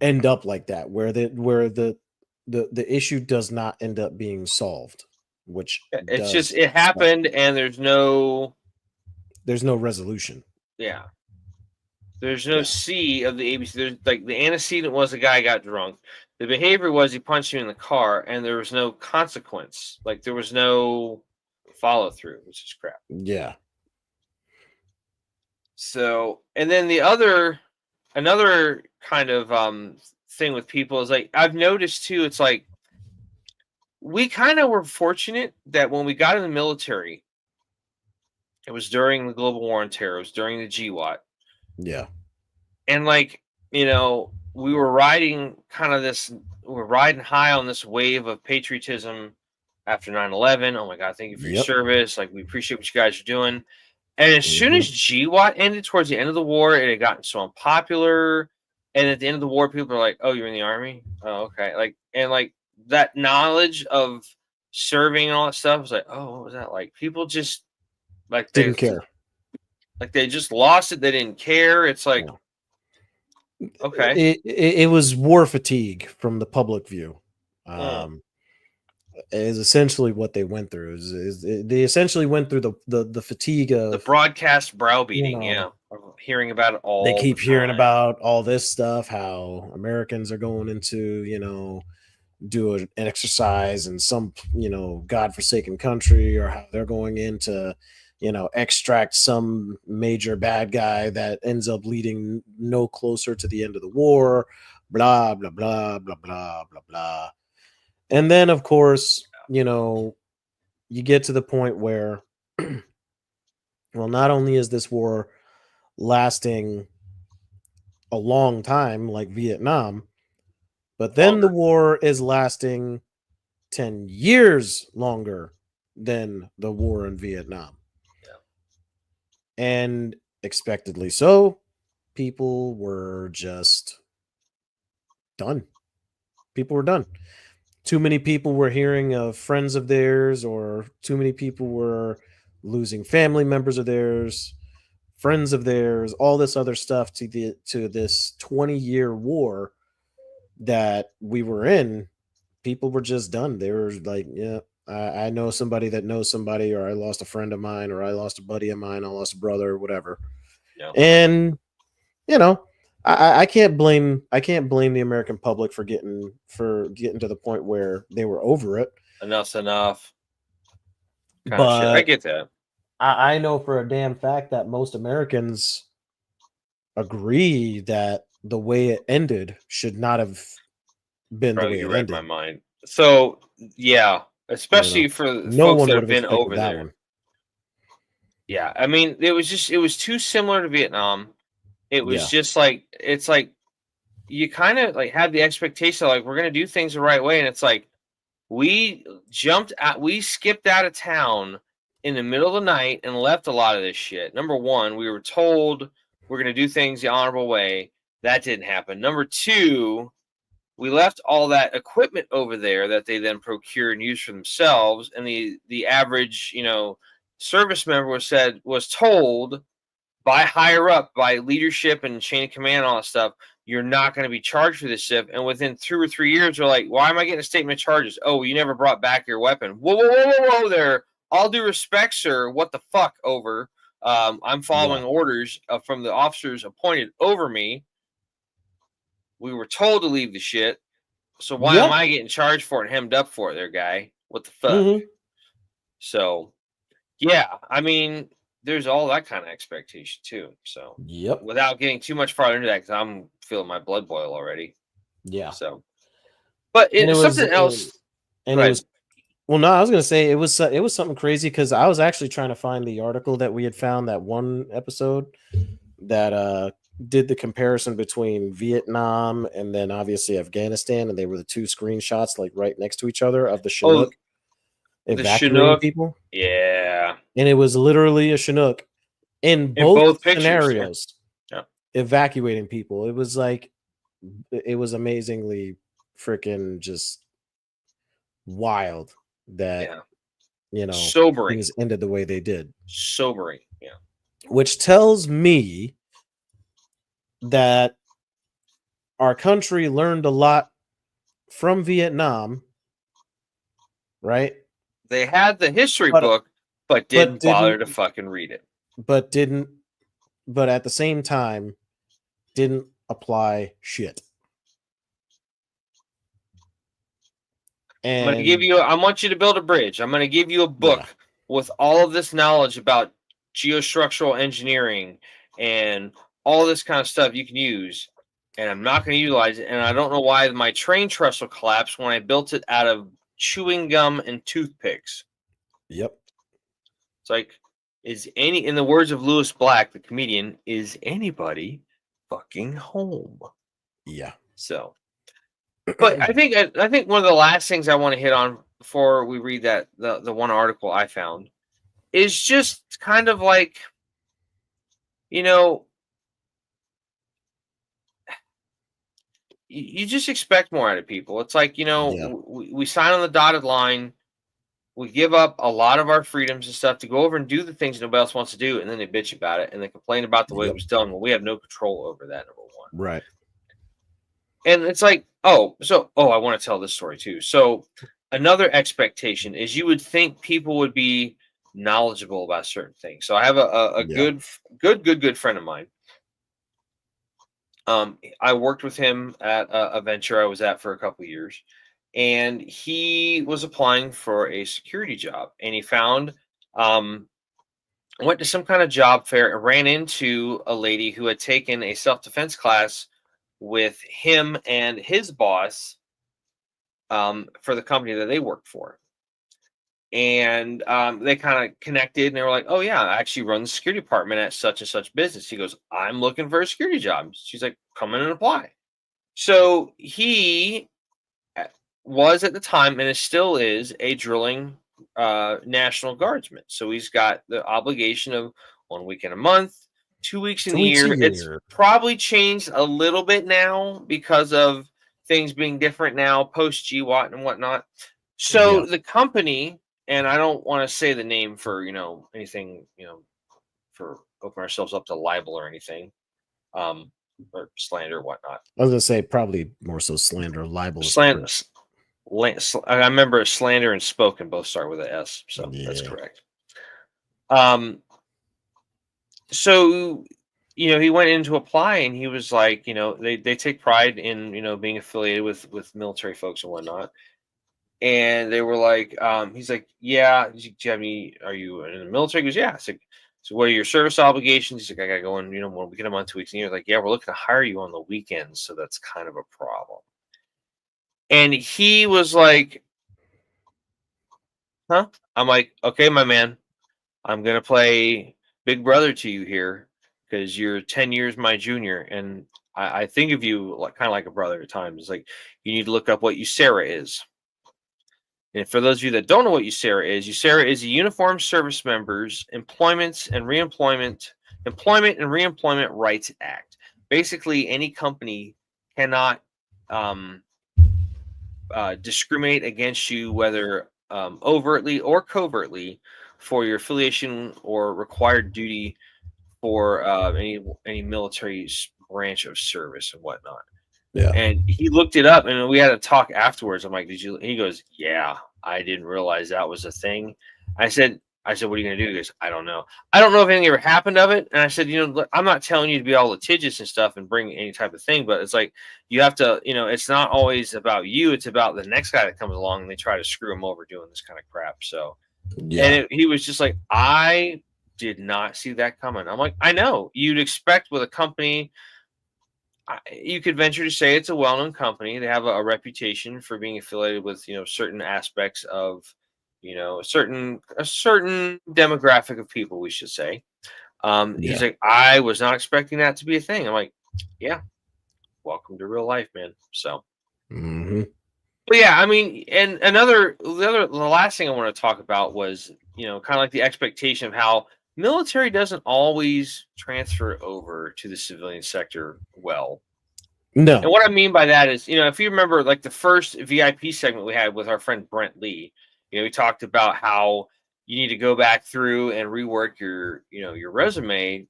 end up like that, where the issue does not end up being solved, which it's just it happened and there's no resolution. Yeah. There's no C of the ABC. There's like the antecedent was the guy got drunk. The behavior was he punched you in the car, and there was no consequence. Like there was no follow through, which is crap. Yeah. So, and then another kind of thing with people is like I've noticed too. It's like we kind of were fortunate that when we got in the military, it was during the global war on terror. It was during the GWAT. Yeah. And like, we were riding high on this wave of patriotism after 9/11. Oh my God, thank you for your service. Like, we appreciate what you guys are doing. And as soon as GWAT ended towards the end of the war, it had gotten so unpopular. And at the end of the war, people are like, oh, you're in the army? Oh, okay. Like, and like that knowledge of serving and all that stuff was like, oh, what was that like? People just like didn't care. Like they just lost it. They didn't care. It's like, okay. It was war fatigue from the public view. Is essentially what they went through. They essentially went through the fatigue of the broadcast browbeating. Hearing about it all. They keep hearing about all this stuff, how Americans are going into, do an exercise in some, godforsaken country, or how they're going into, extract some major bad guy that ends up leading no closer to the end of the war, blah, blah, blah, blah, blah, blah, blah. And then, of course, you get to the point where, well, not only is this war lasting a long time like Vietnam, but then the war is lasting 10 years longer than the war in Vietnam. Yeah. And expectedly so, people were just done. People were done. Too many people were hearing of friends of theirs, or too many people were losing family members of theirs, friends of theirs, all this other stuff to this 20-year war that we were in. People were just done. They were like, yeah, I know somebody that knows somebody, or I lost a friend of mine, or I lost a buddy of mine, I lost a brother, or whatever. Yeah. And I can't blame the American public for getting to the point where they were over it. Enough's enough. But I get that. I know for a damn fact that most Americans agree that the way it ended should not have been the way it ended. My mind. So yeah, especially for folks that have been over there. One. Yeah, I mean, it was too similar to Vietnam. It was just like, it's like you kind of like had the expectation like we're gonna do things the right way, and it's like we skipped out of town in the middle of the night and left a lot of this shit. Number one, we were told we're gonna do things the honorable way. That didn't happen. Number two, we left all that equipment over there that they then procured and used for themselves, and the average service member was told by higher up, by leadership and chain of command and all that stuff, you're not going to be charged for this ship. And within 2 or 3 years, they're like, why am I getting a statement of charges? Oh, you never brought back your weapon. Whoa there. All due respect, sir. What the fuck, over? I'm following orders from the officers appointed over me. We were told to leave the shit. So why am I getting charged for it and hemmed up for it there, guy? What the fuck? Mhm. So, yeah, I mean, there's all that kind of expectation too. So, Yep. without getting too much farther into that, because I'm feeling my blood boil already. Yeah. So, but it's something else. And it was, well, no, I was gonna say it was something crazy because I was actually trying to find the article that we had found, that one episode that did the comparison between Vietnam and then obviously Afghanistan, and they were the two screenshots like right next to each other of the Chinook evacuating Chinook. people. Yeah. And it was literally a Chinook in both pictures, scenarios, yeah. evacuating people. It was like, it was amazingly freaking just wild that, you know, sobering. things ended the way they did. Sobering, yeah. Which tells me that our country learned a lot from Vietnam, right? They had the history book, but didn't bother to fucking read it. But at the same time, didn't apply shit. And I'm going to give you, I want you to build a bridge. I'm going to give you a book with all of this knowledge about geostructural engineering and all this kind of stuff you can use. And I'm not going to utilize it. And I don't know why my train trestle collapsed when I built it out of chewing gum and toothpicks. Yep. It's like, in the words of Lewis Black, the comedian, is anybody fucking home? Yeah. So, but I think one of the last things I want to hit on before we read that the one article I found is just kind of like, you know, you just expect more out of people. It's like, you know, we sign on the dotted line. We give up a lot of our freedoms and stuff to go over and do the things nobody else wants to do, and then they bitch about it and they complain about the way it was done. Well, we have no control over that, number one. Right. And it's like, I want to tell this story too. So another expectation is you would think people would be knowledgeable about certain things. So I have a good friend of mine. I worked with him at a venture I was at for a couple of years, and he was applying for a security job, and he found, went to some kind of job fair and ran into a lady who had taken a self-defense class with him and his boss for the company that they worked for. And they kind of connected, and they were like, oh yeah, I actually run the security department at such and such business. He goes, I'm looking for a security job. She's like, come in and apply. So he was at the time, and it still is, a drilling National Guardsman. So he's got the obligation of 1 week in a month, 2 weeks in a year. It's probably changed a little bit now because of things being different now, post GWAT and whatnot. So the company, and I don't want to say the name for, anything, for opening ourselves up to libel or anything, or slander or whatnot. I was going to say probably more so slander, libel. Slander. I remember slander and spoken both start with an S, so that's correct. So, he went in to apply, and he was like, they take pride in, being affiliated with military folks and whatnot. And they were like, he's like, yeah, do you have any, are you in the military? He goes, yeah. It's like, so what are your service obligations? He's like, I got to go in, 1 week in a month, 2 weeks in a year. Like, yeah, we're looking to hire you on the weekends. So that's kind of a problem. And he was like, huh? I'm like, okay, my man, I'm going to play big brother to you here because you're 10 years my junior. And I think of you like kind of like a brother at times. It's like, you need to look up what USERRA is. And for those of you that don't know what USERRA is the Uniformed Service Members Employment and Reemployment Rights Act. Basically, any company cannot discriminate against you, whether overtly or covertly, for your affiliation or required duty for any military branch of service and whatnot. Yeah. And he looked it up, and we had a talk afterwards. I'm like, did you? He goes, yeah, I didn't realize that was a thing. I said, I said, what are you going to do? He goes, I don't know. I don't know if anything ever happened of it. And I said, look, I'm not telling you to be all litigious and stuff and bring any type of thing, but it's like, you have to, it's not always about you. It's about the next guy that comes along and they try to screw him over doing this kind of crap. So, and he was just like, I did not see that coming. I'm like, I know. You'd expect with a company, you could venture to say it's a well-known company. They have a reputation for being affiliated with, certain aspects of, a certain demographic of people, we should say. He's like, I was not expecting that to be a thing. I'm like, yeah, welcome to real life, man. So, but yeah, I mean, and the last thing I want to talk about was, kind of like the expectation of how military doesn't always transfer over to the civilian sector well. No. And what I mean by that is, if you remember, like the first VIP segment we had with our friend Brent Lee, we talked about how you need to go back through and rework your resume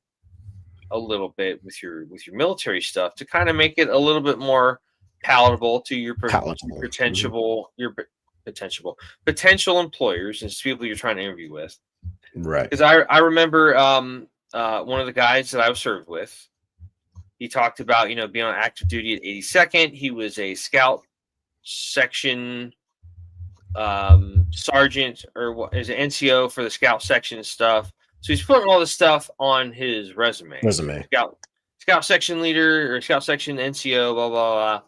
a little bit with your military stuff to kind of make it a little bit more palatable to your potential employers and people you're trying to interview with. Right. Because I remember one of the guys that I was served with, he talked about, being on active duty at 82nd. He was a scout section sergeant, or what is an NCO for the scout section and stuff. So he's putting all this stuff on his resume. Scout section leader or scout section NCO, blah, blah,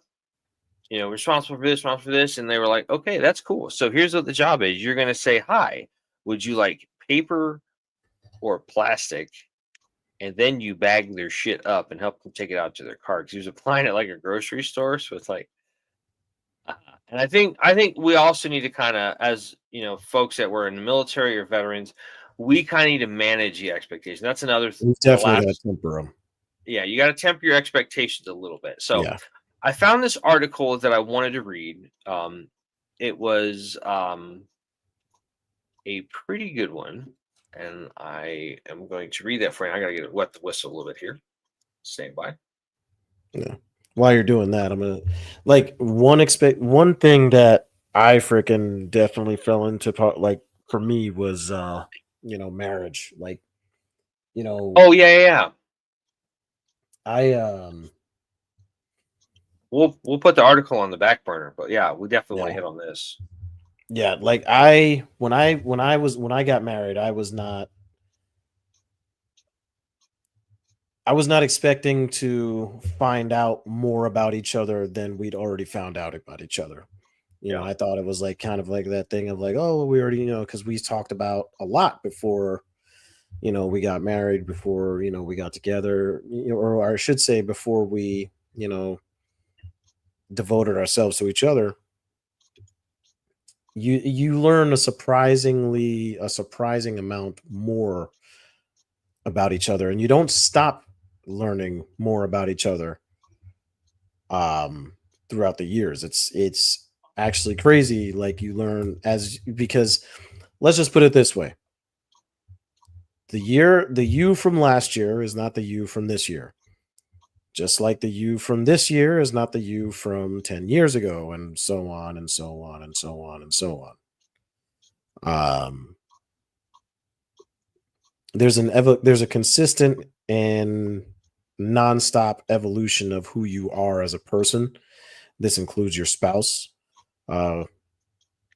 blah. Responsible for this. And they were like, okay, that's cool. So here's what the job is. You're going to say, hi, would you like paper or plastic? And then you bag their shit up and help them take it out to their car. Because he was applying at like a grocery store. So it's like, and I think we also need to kind of, as folks that were in the military or veterans, we kind of need to manage the expectation. That's another thing. We definitely got to temper them. Yeah, you got to temper your expectations a little bit. So yeah. I found this article that I wanted to read. It was a pretty good one, and I am going to read that for you. I got to get wet the whistle a little bit here. Stand by. Yeah. While you're doing that, I'm gonna one thing that I freaking definitely fell into for me was marriage. Oh yeah. We'll put the article on the back burner, but yeah, we definitely want to hit on this. Yeah, when I got married, I was not expecting to find out more about each other than we'd already found out about each other. I thought it was like kind of like that thing of like, oh, we already because we talked about a lot before, we got married, before we got together, or I should say before we devoted ourselves to each other. You learn a surprising amount more about each other, and you don't stop learning more about each other throughout the years. It's actually crazy. Like you learn because let's just put it this way. The you from last year is not the you from this year. Just like the you from this year is not the you from 10 years ago, and so on and so on and so on and so on. There's a consistent and nonstop evolution of who you are as a person. This includes your spouse. As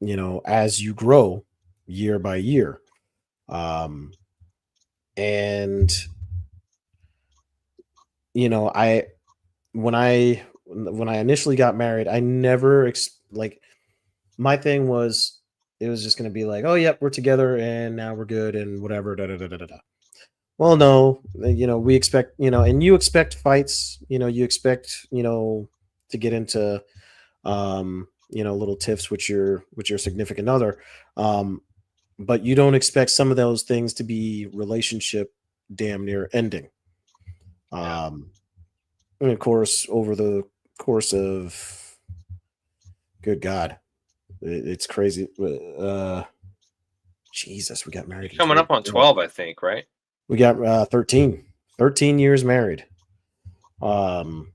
you grow year by year. And when I initially got married, I never my thing was, it was just going to be like, oh, yep, we're together and now we're good and whatever. Well, no, we expect, and you expect fights, you expect, to get into, little tiffs with your significant other. But you don't expect some of those things to be relationship damn near ending. And of course, over the course of, good God, it's crazy. Jesus, we got married. Coming up on 12, I think, right? We got 13 years married. It'll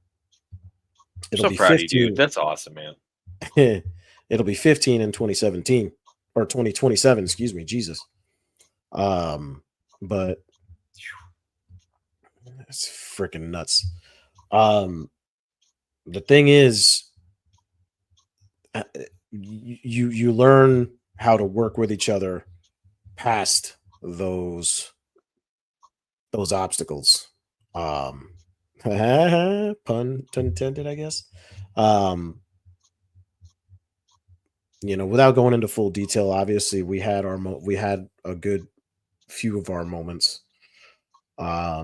be proud 15. of you, dude. That's awesome, man. It'll be 15 in 2017 or 2027. Excuse me, Jesus. But it's freaking nuts. The thing is, you learn how to work with each other past those obstacles. Pun intended, I guess. Without going into full detail, obviously we had we had a good few of our moments. I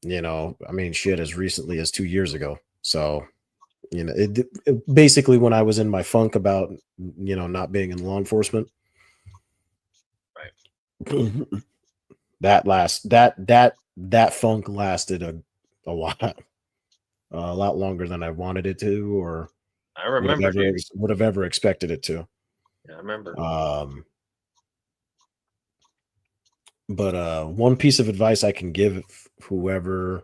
mean, shit, as recently as 2 years ago. So, basically when I was in my funk about, not being in law enforcement. Right. that funk lasted a while, a lot longer than I wanted it to, or I remember, dude. would have ever expected it to. Yeah, I remember. But one piece of advice I can give whoever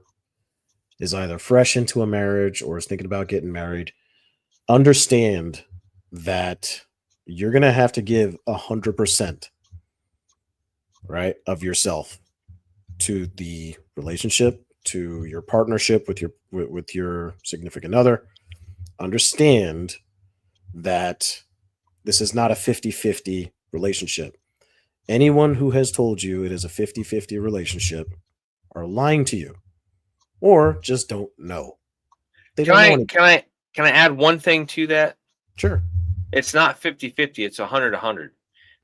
is either fresh into a marriage or is thinking about getting married, understand that you're going to have to give 100%, right, of yourself to the relationship, to your partnership with your significant other. Understand that this is not a 50-50 relationship. Anyone who has told you it is a 50-50 relationship are lying to you, or just don't know. They don't know anything. Can I add one thing to that? Sure. It's not 50-50, it's 100-100.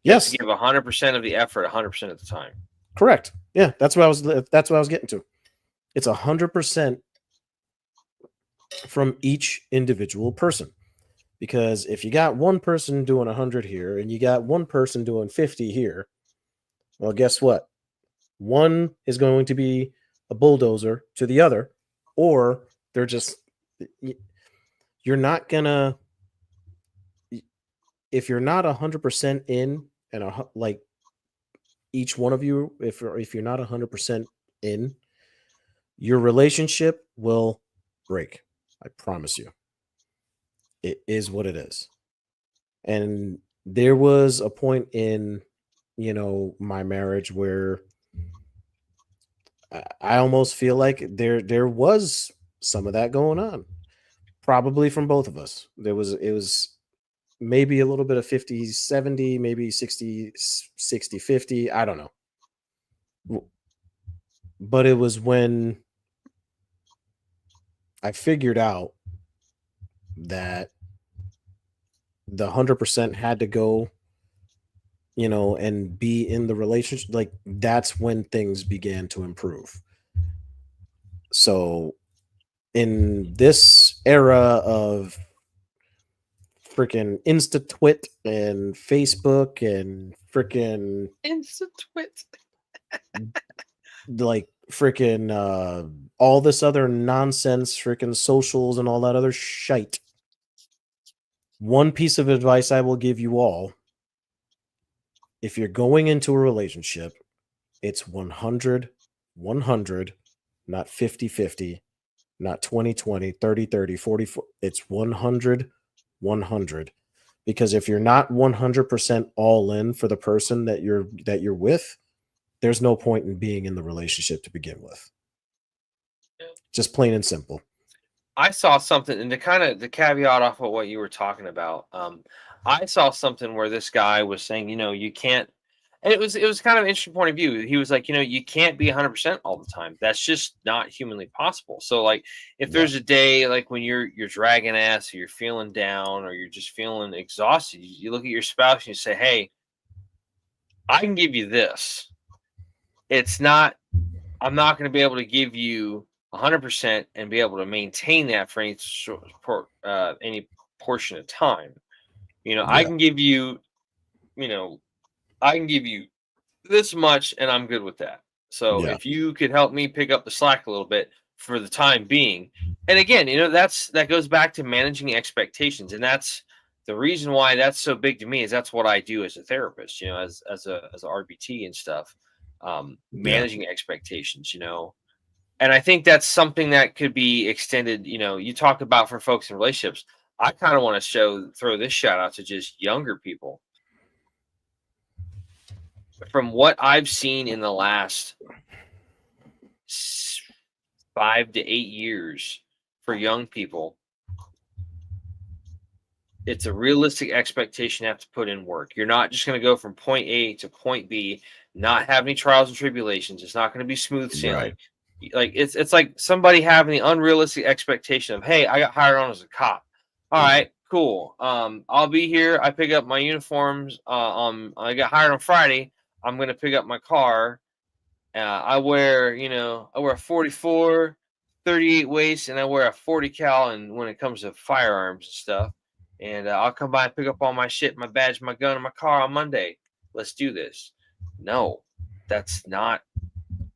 Yes. You have to give 100% of the effort 100% of the time. Correct. Yeah, that's what I was getting to. It's 100% from each individual person. Because if you got one person doing 100 here and you got one person doing 50 here, well, guess what? One is going to be a bulldozer to the other, or they're just, you're not gonna, if you're not 100% in, and like each one of you, if you're not 100% in, your relationship will break. I promise you. It is what it is. And there was a point in, my marriage where I almost feel like there was some of that going on, probably from both of us. It was maybe a little bit of 50-70, maybe 60-50. I don't know. But it was when I figured out that the 100% had to go, and be in the relationship. Like, that's when things began to improve. So in this era of freaking Insta-Twit and Facebook and freaking Insta-Twit, like freaking all this other nonsense, freaking socials and all that other shite, one piece of advice I will give you all: if you're going into a relationship, it's 100, not 50-50, not 20-20, 30-30, 40-40. It's 100. Because if you're not 100% all in for the person that you're with, there's no point in being in the relationship to begin with. Just plain and simple. I saw something, and the caveat off of what you were talking about. I saw something where this guy was saying, you can't, and it was kind of an interesting point of view. He was like, you can't be 100% all the time. That's just not humanly possible. So, like, if there's a day like when you're dragging ass, or you're feeling down, or you're just feeling exhausted, you look at your spouse and you say, "Hey, I can give you this. I'm not going to be able to give you 100% and be able to maintain that for any portion of time. I can give you, I can give you this much, and I'm good with that. So if you could help me pick up the slack a little bit for the time being." And again, that goes back to managing expectations, and that's the reason why that's so big to me. Is that's what I do as a therapist, as a RBT and stuff, managing expectations, And I think that's something that could be extended. You talk about for folks in relationships. I kind of want to throw this shout out to just younger people. from what I've seen in the last 5 to 8 years for young people, it's a realistic expectation to have to put in work. You're not just going to go from point A to point B, not have any trials and tribulations. It's not going to be smooth sailing. Like it's like somebody having the unrealistic expectation of, hey, I got hired on as a cop. All right, cool. I'll be here. I pick up my uniforms. I got hired on Friday. I'm going to pick up my car. I wear, I wear a 44, 38 waist, and I wear a 40 cal. And when it comes to firearms and stuff, and I'll come by and pick up all my shit, my badge, my gun, and my car on Monday. Let's do this. No, that's not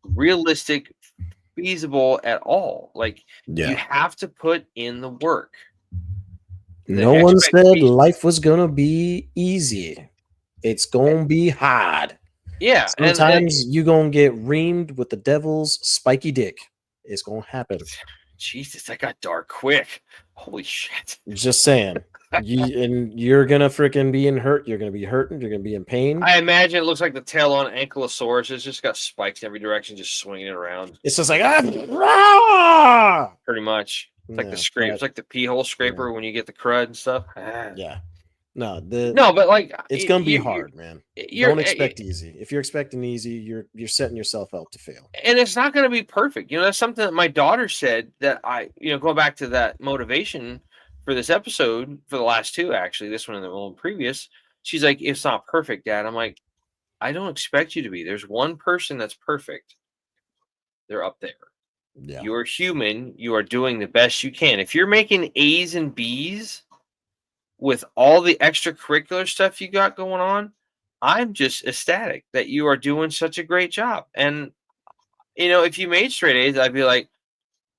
realistic, feasible at all. Like you have to put in the work. No one said life was gonna be easy. It's gonna be hard. Yeah. Sometimes you gonna get reamed with the devil's spiky dick. It's gonna happen. Jesus, that got dark quick. Holy shit. Just saying. You're gonna freaking be hurt. You're gonna be hurting. You're gonna be in pain. I imagine it looks like the tail on Ankylosaurus. It's just got spikes in every direction, just swinging it around. It's just like ah, pretty much. It's like the scrape. It's like the pee hole scraper when you get the crud and stuff. Yeah. No, but like it's gonna be hard, man. Don't expect easy. If you're expecting easy, you're setting yourself up to fail. And it's not gonna be perfect. That's something that my daughter said that going back to that motivation for this episode, for the last two, actually, this one and the one previous, she's like, it's not perfect, Dad. I'm like, I don't expect you to be. There's one person that's perfect. They're up there. Yeah. You're human. You are doing the best you can. If you're making A's and B's with all the extracurricular stuff you got going on, I'm just ecstatic that you are doing such a great job. And, if you made straight A's, I'd be like,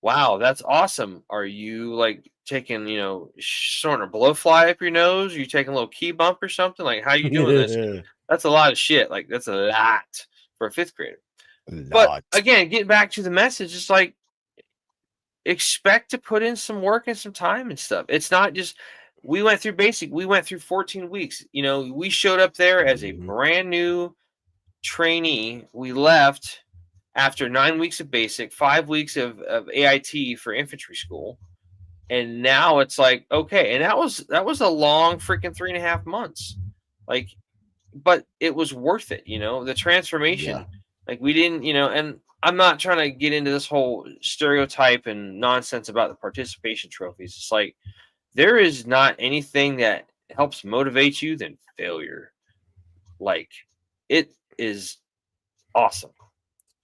wow, that's awesome. Are you like taking, snorting a blowfly up your nose? Are you taking a little key bump or something? Like, how you doing this? That's a lot of shit. Like, that's a lot for a fifth grader. But again, getting back to the message, it's like, expect to put in some work and some time and stuff. It's not just, we went through basic, we went through 14 weeks. We showed up there as a brand new trainee. We left after 9 weeks of basic, 5 weeks of AIT for infantry school. And now it's like, okay. And that was a long freaking 3.5 months. Like, but it was worth it, the transformation. Like we didn't, and I'm not trying to get into this whole stereotype and nonsense about the participation trophies. It's like, there is not anything that helps motivate you than failure. Like, it is awesome.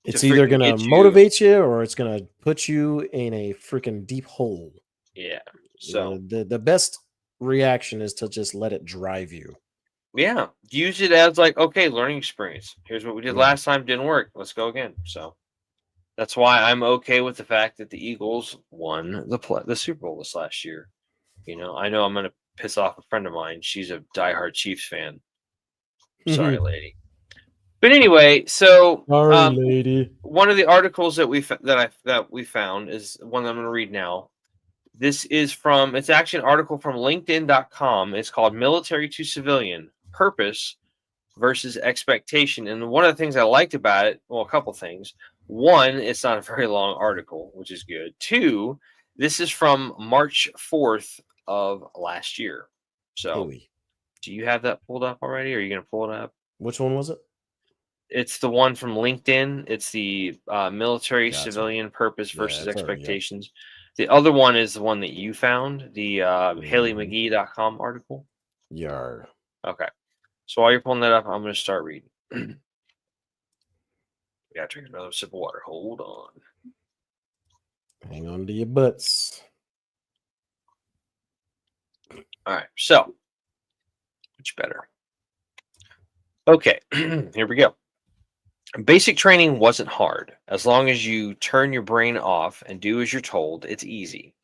It's either going to motivate you or it's going to put you in a freaking deep hole. Yeah. So the best reaction is to just let it drive you. Yeah. Use it as like, okay, learning experience. Here's what we did last time. Didn't work. Let's go again. So that's why I'm okay with the fact that the Eagles won the Super Bowl this last year. I know I'm going to piss off a friend of mine. She's a diehard Chiefs fan. Sorry, lady. But anyway, so lady. One of the articles that we found is one that I'm going to read now. This is it's actually an article from LinkedIn.com. It's called Military to Civilian: Purpose versus Expectation. And one of the things I liked about it, well, a couple things. One, it's not a very long article, which is good. Two, this is from March 4th of last year. So, do you have that pulled up already? Or are you going to pull it up? Which one was it? It's the one from LinkedIn. It's the military civilian purpose versus expectations. The other one is the one that you found, the HaleyMcGee.com article. Yar. Okay. So while you're pulling that up, I'm going to start reading. We got to drink another sip of water. Hold on. Hang on to your butts. All right. So, much better. Okay. Here we go. Basic training wasn't hard. As long as you turn your brain off and do as you're told, it's easy.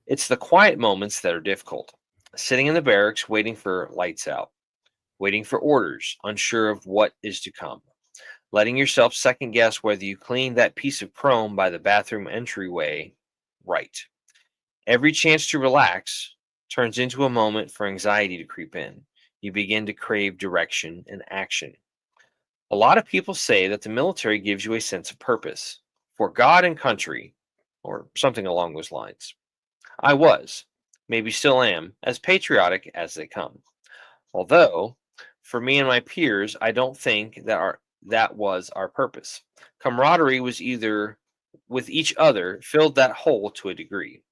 It's the quiet moments that are difficult. Sitting in the barracks waiting for lights out, waiting for orders, unsure of what is to come, letting yourself second guess whether you cleaned that piece of chrome by the bathroom entryway right. Every chance to relax turns into a moment for anxiety to creep in. You begin to crave direction and action. A lot of people say that the military gives you a sense of purpose for God and country, or something along those lines. I was, maybe still am, as patriotic as they come. Although, for me and my peers, I don't think that was our purpose. Camaraderie was either with each other filled that hole to a degree.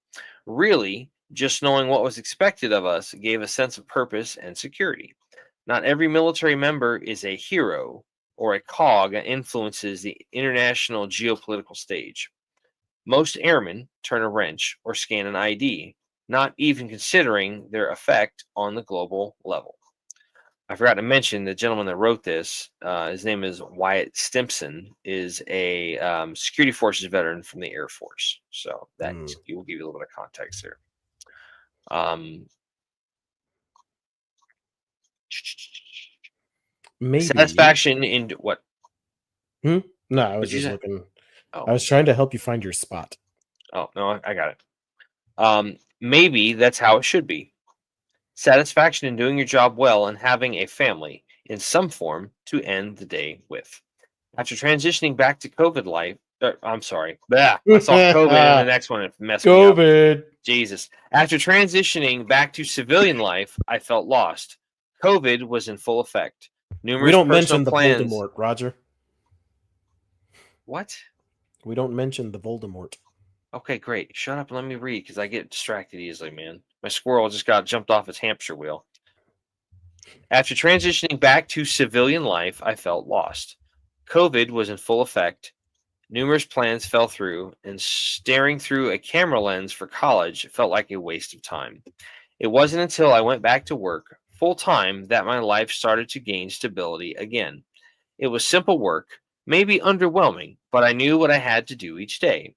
Really, just knowing what was expected of us gave a sense of purpose and security. Not every military member is a hero or a cog that influences the international geopolitical stage. Most airmen turn a wrench or scan an ID, not even considering their effect on the global level. I forgot to mention the gentleman that wrote this. His name is Wyatt Stimpson. Is a security forces veteran from the Air Force. So that will give you a little bit of context there. Maybe satisfaction in what? No, I was What'd you just say? looking. Oh, I was trying to help you find your spot. oh no, I got it. Maybe that's how it should be. Satisfaction in doing your job well and having a family in some form to end the day with. After transitioning back to COVID life, I'm sorry, I saw COVID in the next one. It messed me up. COVID. Jesus. After transitioning back to civilian life, I felt lost. COVID was in full effect. Numerous We don't personal mention the plans. Voldemort, Roger. What? We don't mention the Voldemort. Okay, great. Shut up and let me read because I get distracted easily, man. My squirrel just got jumped off its hamster wheel. After transitioning back to civilian life, I felt lost. COVID was in full effect. Numerous plans fell through, and staring through a camera lens for college felt like a waste of time. It wasn't until I went back to work full time that my life started to gain stability again. It was simple work, maybe underwhelming, but I knew what I had to do each day.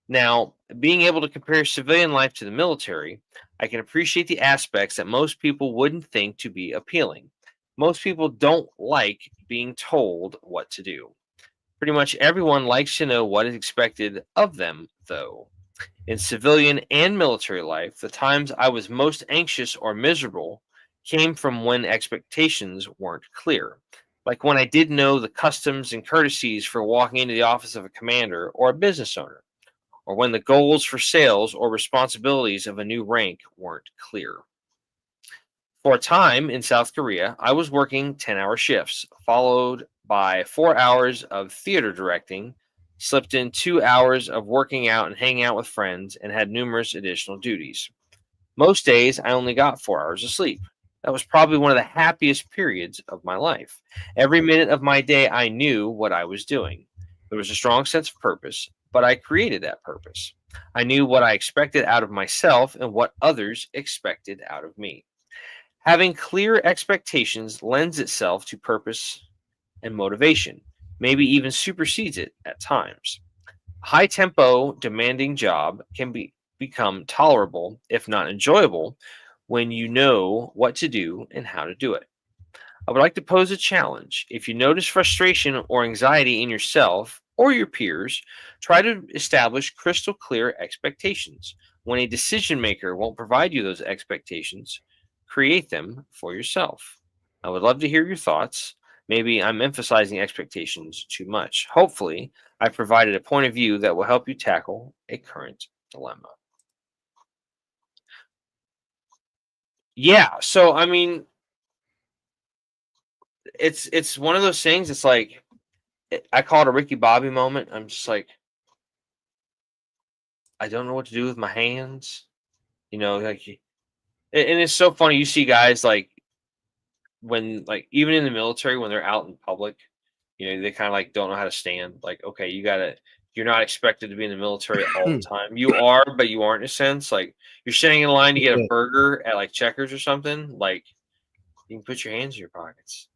Now, being able to compare civilian life to the military, I can appreciate the aspects that most people wouldn't think to be appealing. Most people don't like being told what to do. Pretty much everyone likes to know what is expected of them, though. In civilian and military life, the times I was most anxious or miserable came from when expectations weren't clear. Like when I didn't know the customs and courtesies for walking into the office of a commander or a business owner, or when the goals for sales or responsibilities of a new rank weren't clear. For a time in South Korea, I was working 10-hour shifts, followed by 4 hours of theater directing, slipped in 2 hours of working out and hanging out with friends, and had numerous additional duties. Most days, I only got 4 hours of sleep. That was probably one of the happiest periods of my life. Every minute of my day, I knew what I was doing. There was a strong sense of purpose, but I created that purpose. I knew what I expected out of myself and what others expected out of me. Having clear expectations lends itself to purpose and motivation, maybe even supersedes it at times. A high tempo, demanding job can become tolerable, if not enjoyable, when you know what to do and how to do it. I would like to pose a challenge. If you notice frustration or anxiety in yourself or your peers, try to establish crystal clear expectations. When a decision maker won't provide you those expectations, create them for yourself. I would love to hear your thoughts. Maybe I'm emphasizing expectations too much. Hopefully, I've provided a point of view that will help you tackle a current dilemma. Yeah, so I mean, it's one of those things. It's like I call it a Ricky Bobby moment. I'm just like, I don't know what to do with my hands. Like, and it's so funny. You see guys like when, like, even in the military when they're out in public, they kind of like don't know how to stand. Like, okay, you're not expected to be in the military all the time. You are, but you aren't in a sense. Like you're standing in line to get a burger at like Checkers or something. Like you can put your hands in your pockets.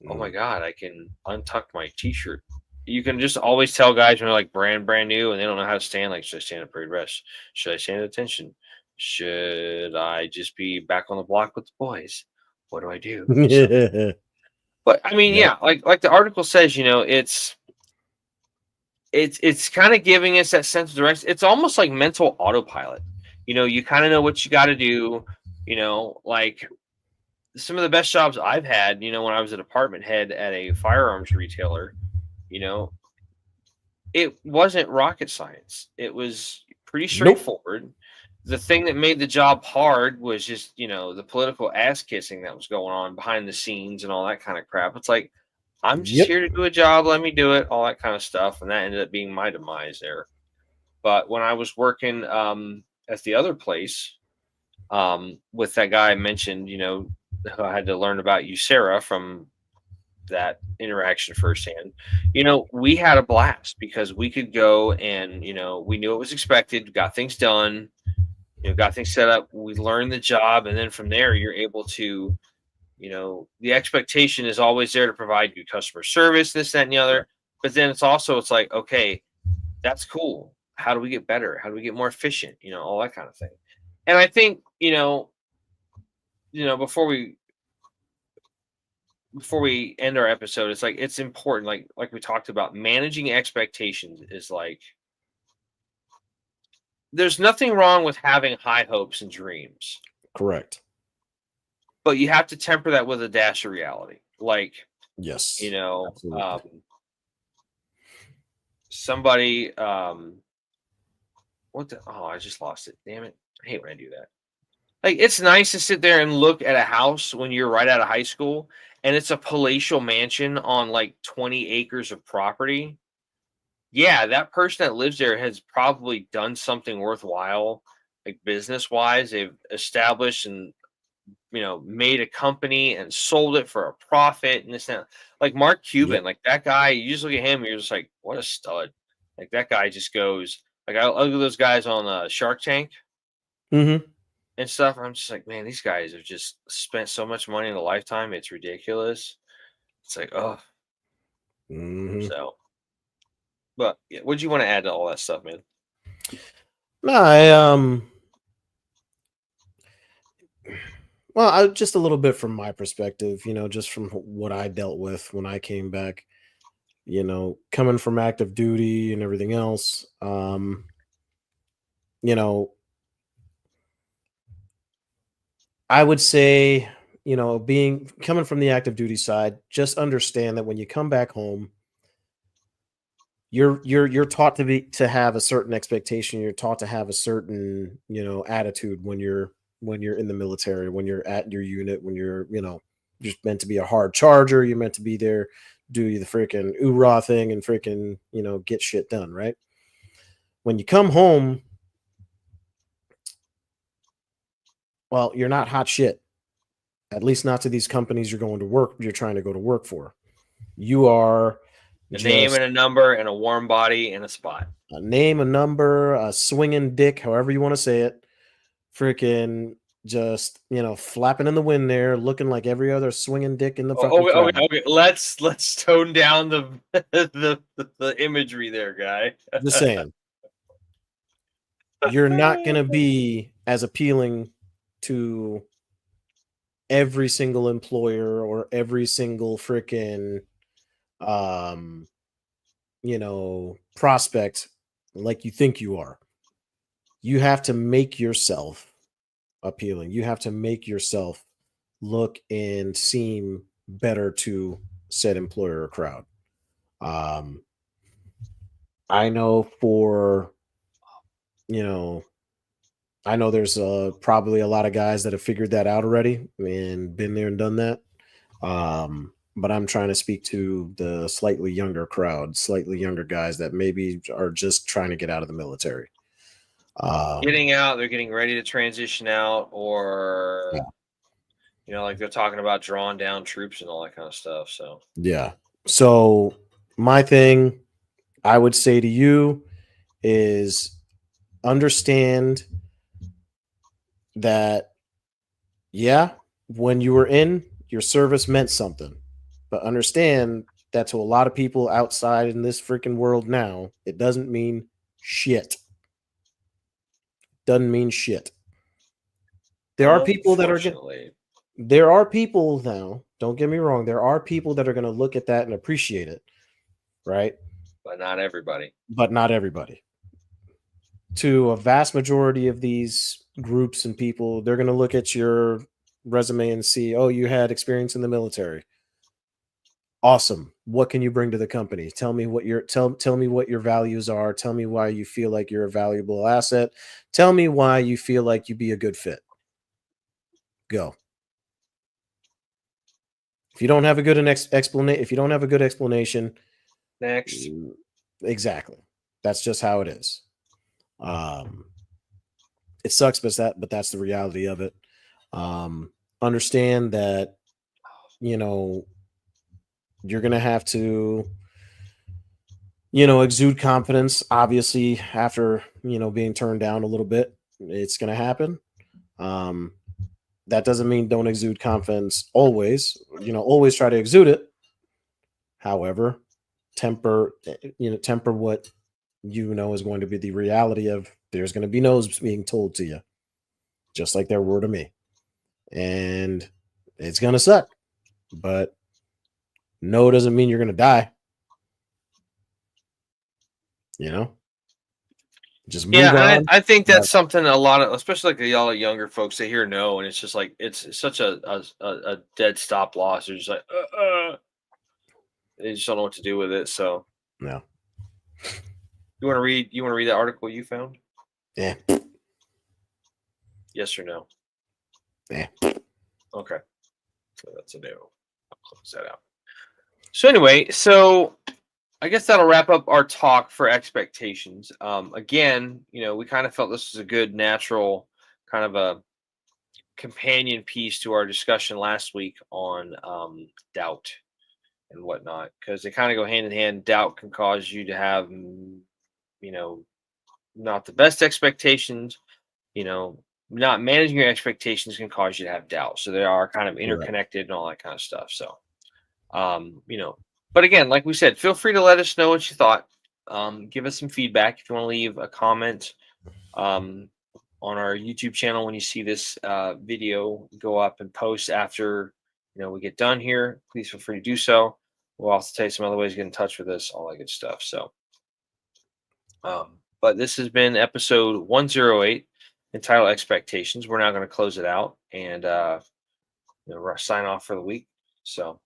Oh my God, I can untuck my t-shirt. You can just always tell guys when they're like brand new and they don't know how to stand. Like, should I stand at parade rest? Should I stand at attention? Should I just be back on the block with the boys? What do I do? So, but I mean, yeah, like the article says, it's kind of giving us that sense of direction. It's almost like mental autopilot. You kind of know what you got to do. Like some of the best jobs I've had, you know, when I was a department head at a firearms retailer, you know, it wasn't rocket science. It was pretty Nope. straightforward. The thing that made the job hard was just, you know, the political ass kissing that was going on behind the scenes and all that kind of crap. It's like, I'm just Yep. here to do a job, let me do it, all that kind of stuff. And that ended up being my demise there. But when I was working at the other place, with that guy I mentioned, you know, who I had to learn about USERA from that interaction firsthand. You know, we had a blast because we could go and, you know, we knew it was expected, got things done, you know, got things set up. We learned the job. And then from there, you're able to, you know, the expectation is always there to provide good customer service, this, that, and the other. But then it's like, okay, that's cool. How do we get better? How do we get more efficient? You know, all that kind of thing. And I think, before we end our episode, it's like it's important, like we talked about, managing expectations is like there's nothing wrong with having high hopes and dreams, Correct. but you have to temper that with a dash of reality. Like, Yes. you know, Absolutely. somebody I just lost it. Damn it. I hate when I do that. Like, it's nice to sit there and look at a house when you're right out of high school and it's a palatial mansion on like 20 acres of property. Yeah, that person that lives there has probably done something worthwhile, like business wise. They've established and, you know, made a company and sold it for a profit and this and that. Like Mark Cuban, Yep. like that guy, you just look at him, you're just like, what a stud. Like that guy just goes, like, I look at those guys on Shark Tank Mm-hmm. and stuff. I'm just like, man, these guys have just spent so much money in a lifetime. It's ridiculous. It's like, oh, Mm-hmm. so. But yeah, what do you want to add to all that stuff, man? No, just a little bit from my perspective, you know, just from what I dealt with when I came back, you know, coming from active duty and everything else. You know, I would say, you know, being coming from the active duty side, just understand that when you come back home, you're taught to have a certain expectation. You're taught to have a certain, you know, attitude when you're in the military, when you're at your unit, when you're, you know, you're meant to be a hard charger. You're meant to be there, do the freaking oorah thing and freaking, you know, get shit done, right? When you come home, well, you're not hot shit. At least not to these companies you're trying to go to work for. You are A name just and a number and a warm body and a spot. a name, a number, a swinging dick, however you want to say it. Freaking just, you know, flapping in the wind there, looking like every other swinging dick in the fucking crowd. Okay. Let's tone down the imagery there, guy. Just saying. You're not going to be as appealing to every single employer or every single freaking you know, prospect like you think you are. You have to make yourself appealing. You have to make yourself look and seem better to said employer or crowd. Um, I know for, you know, I know there's probably a lot of guys that have figured that out already and been there and done that. But I'm trying to speak to the slightly younger crowd, slightly younger guys that maybe are just trying to get out of the military. Getting out, they're getting ready to transition out, or Yeah. you know, like they're talking about drawing down troops and all that kind of stuff. So Yeah. So my thing I would say to you is understand that, yeah, when you were in, your service meant something. But understand that to a lot of people outside in this freaking world now, it doesn't mean shit. Doesn't mean shit. There are people that are there are people now, don't get me wrong, there are people that are going to look at that and appreciate it, right? but not everybody. But not everybody. To a vast majority of these groups and people, they're going to look at your resume and see, oh, you had experience in the military. Awesome. What can you bring to the company? Tell me what your tell me what your values are. Tell me why you feel like you're a valuable asset. Tell me why you feel like you'd be a good fit. Go. If you don't have a good explanation, if you don't have a good explanation, Next. exactly. That's just how it is. It sucks, but that's the reality of it. Understand that, you know, you're gonna have to, exude confidence. Obviously, after being turned down a little bit, it's gonna happen. Um, that doesn't mean don't exude confidence always. Always try to exude it. However, temper what is going to be the reality of there's going to be no's being told to you, just like there were to me. And it's going to suck, but no doesn't mean you're going to die. Just move on. I think that's something a lot of, especially like y'all younger folks, they hear no, and it's just like it's such a dead stop loss. They're just like, they just don't know what to do with it. So no. You want to read? You want to read that article you found? Yeah. Yes or no? Yeah. Okay. So that's a no. I'll close that out. So anyway, I guess that'll wrap up our talk for expectations. Again, we kind of felt this was a good natural kind of a companion piece to our discussion last week on doubt and whatnot, because they kind of go hand in hand. Doubt can cause you to have, not the best expectations. Not managing your expectations can cause you to have doubt. So they are kind of interconnected and all that kind of stuff. So, but again, like we said, feel free to let us know what you thought. Give us some feedback if you want to leave a comment on our YouTube channel when you see this video go up and post after we get done here. Please feel free to do so. We'll also tell you some other ways to get in touch with us, all that good stuff. So, but this has been episode 108 entitled Expectations. We're now going to close it out and sign off for the week. So.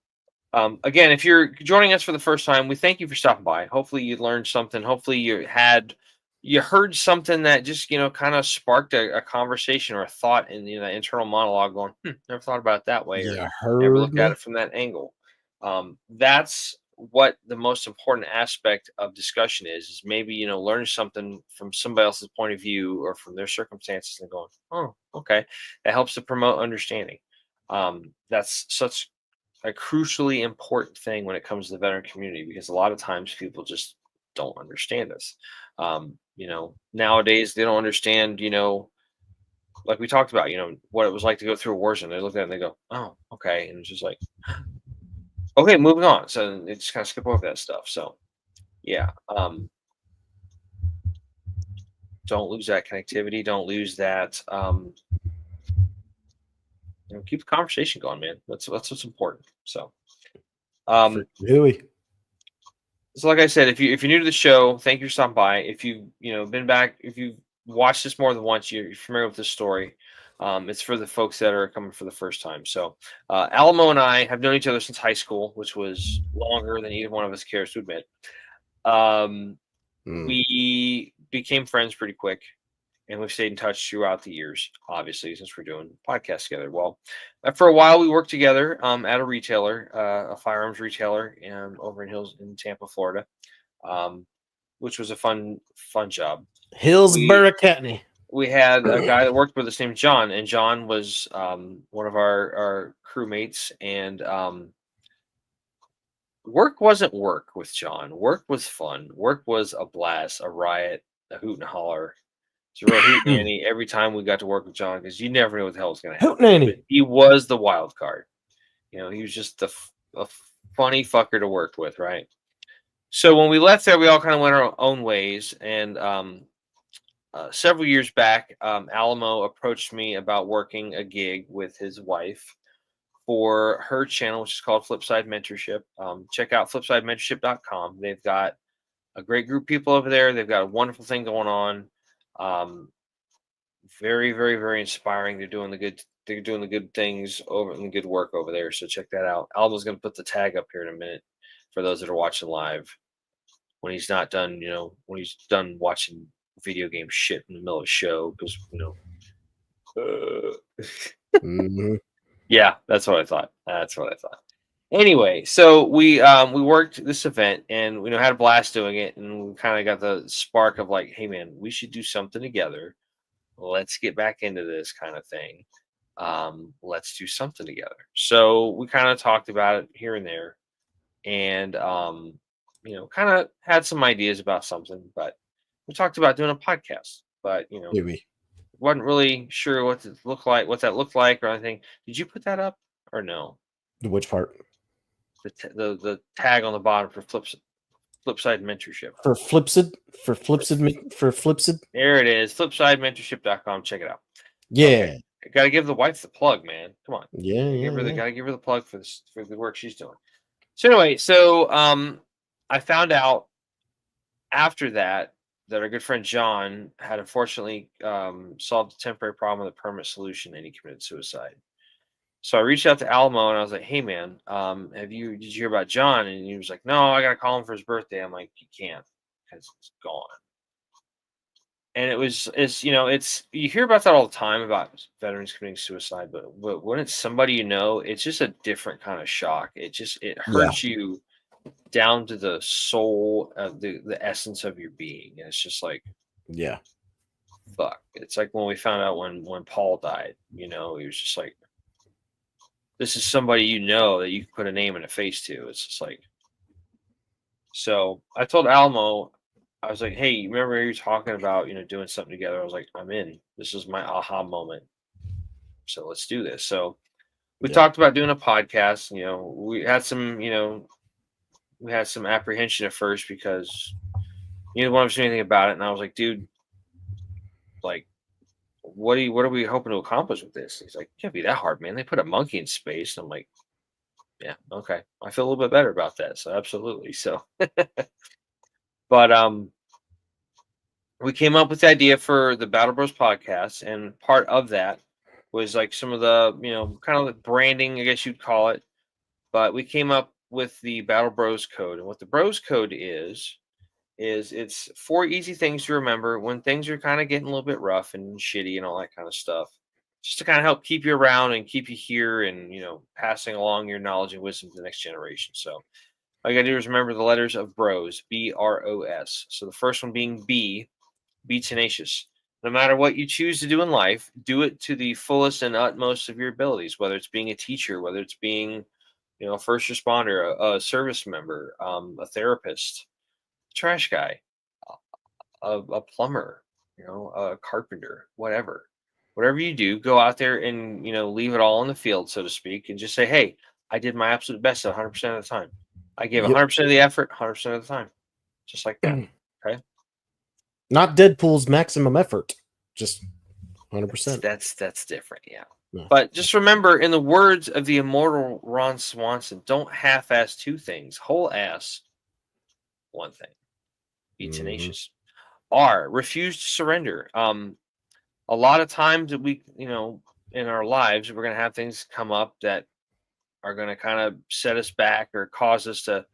Again, if you're joining us for the first time, we thank you for stopping by. Hopefully you learned something. Hopefully you heard something that just, kind of sparked a conversation or a thought in the internal monologue going, never thought about it that way. You or never looked heard at me? it from that angle. That's what the most important aspect of discussion is maybe, learning something from somebody else's point of view or from their circumstances and going, oh, okay. That helps to promote understanding. That's such a crucially important thing when it comes to the veteran community, because a lot of times people just don't understand this. Nowadays they don't understand, like we talked about, what it was like to go through a war zone. They look at it and they go, oh, okay. And it's just like, okay, moving on. So they just kind of skip over that stuff. So yeah. Don't lose that connectivity. Don't lose that, keep the conversation going, man. That's what's important. So, Really? so like I said, if you're new to the show, thank you for stopping by. If you've been back, if you've watched this more than once, you're familiar with this story. It's for the folks that are coming for the first time. So, Alamo and I have known each other since high school, which was longer than either one of us cares to admit. We became friends pretty quick. And we've stayed in touch throughout the years, obviously, since we're doing podcasts together. Well, for a while, we worked together at a retailer, a firearms retailer over in Tampa, Florida, which was a fun job. Hillsborough County. We had a guy that worked with us named John, and John was one of our crewmates. And work wasn't work with John. Work was fun. Work was a blast, a riot, a hoot and holler. It's a real hootenanny every time we got to work with John, because you never knew what the hell was going to happen. Hootenanny. He was the wild card. He was just a funny fucker to work with, right? So when we left there, we all kind of went our own ways. And several years back, Alamo approached me about working a gig with his wife for her channel, which is called Flipside Mentorship. Check out flipsidementorship.com. They've got a great group of people over there. They've got a wonderful thing going on. very, very, very inspiring. They're doing the good things over and the good work over there. So check that out. Aldo's gonna put the tag up here in a minute for those that are watching live. When he's not done, when he's done watching video game shit in the middle of a show, because Mhm. yeah, that's what I thought. That's what I thought. Anyway, so we worked this event and had a blast doing it, and we kind of got the spark of like, hey man, we should do something together. Let's get back into this kind of thing. Let's do something together. So we kind of talked about it here and there, and kind of had some ideas about something, but we talked about doing a podcast, but Maybe. wasn't really sure what that looked like or anything. Did you put that up or no? Which part? The tag on the bottom for Flipside Mentorship. For Flipsid. There it is. Flipsidementorship.com. Check it out. Yeah. Okay. Got to give the wife the plug, man. Come on. Yeah. Gotta give her the plug for the work she's doing. So anyway, I found out after that our good friend John had unfortunately solved a temporary problem with a permanent solution, and he committed suicide. So I reached out to Alamo and I was like, "Hey man, did you hear about John?" And he was like, "No, I gotta call him for his birthday." I'm like, "You can't, because it's gone." And it's you hear about that all the time about veterans committing suicide, but when it's somebody it's just a different kind of shock. It hurts you down to the soul of the essence of your being. And it's just like, yeah. fuck. It's like when we found out when Paul died, he was just like, this is somebody that you can put a name and a face to. It's just like, so I told Alamo, I was like, hey, you remember you were talking about, doing something together? I was like, I'm in. This is my aha moment. So let's do this. So we talked about doing a podcast. We had some apprehension at first because neither one of us knew anything about it. And I was like, dude, like, what are we hoping to accomplish with this? He's like, it can't be that hard, man. They put a monkey in space. And I'm like, yeah, okay. I feel a little bit better about that. So absolutely. So, but we came up with the idea for the Battle Bros podcast, and part of that was like some of the, kind of the branding, I guess you'd call it. But we came up with the Battle Bros code, and what the Bros code is it's 4 easy things to remember when things are kind of getting a little bit rough and shitty and all that kind of stuff, just to kind of help keep you around and keep you here and passing along your knowledge and wisdom to the next generation. So all you gotta do is remember the letters of Bros, BROS. So the first one being B, be tenacious. No matter what you choose to do in life, do it to the fullest and utmost of your abilities, whether it's being a teacher, whether it's being a first responder, a service member, a therapist, trash guy, a plumber, a carpenter, whatever you do, go out there and leave it all in the field, so to speak, and just say, hey, I did my absolute best 100% of the time. I gave 100% of the effort 100% of the time, just like that. Okay, not Deadpool's maximum effort, just 100%. That's different. Yeah. But just remember, in the words of the immortal Ron Swanson, don't half-ass 2 things, whole ass 1 thing. Be tenacious. R, refuse to surrender. A lot of times that we, in our lives, we're going to have things come up that are going to kind of set us back or cause us to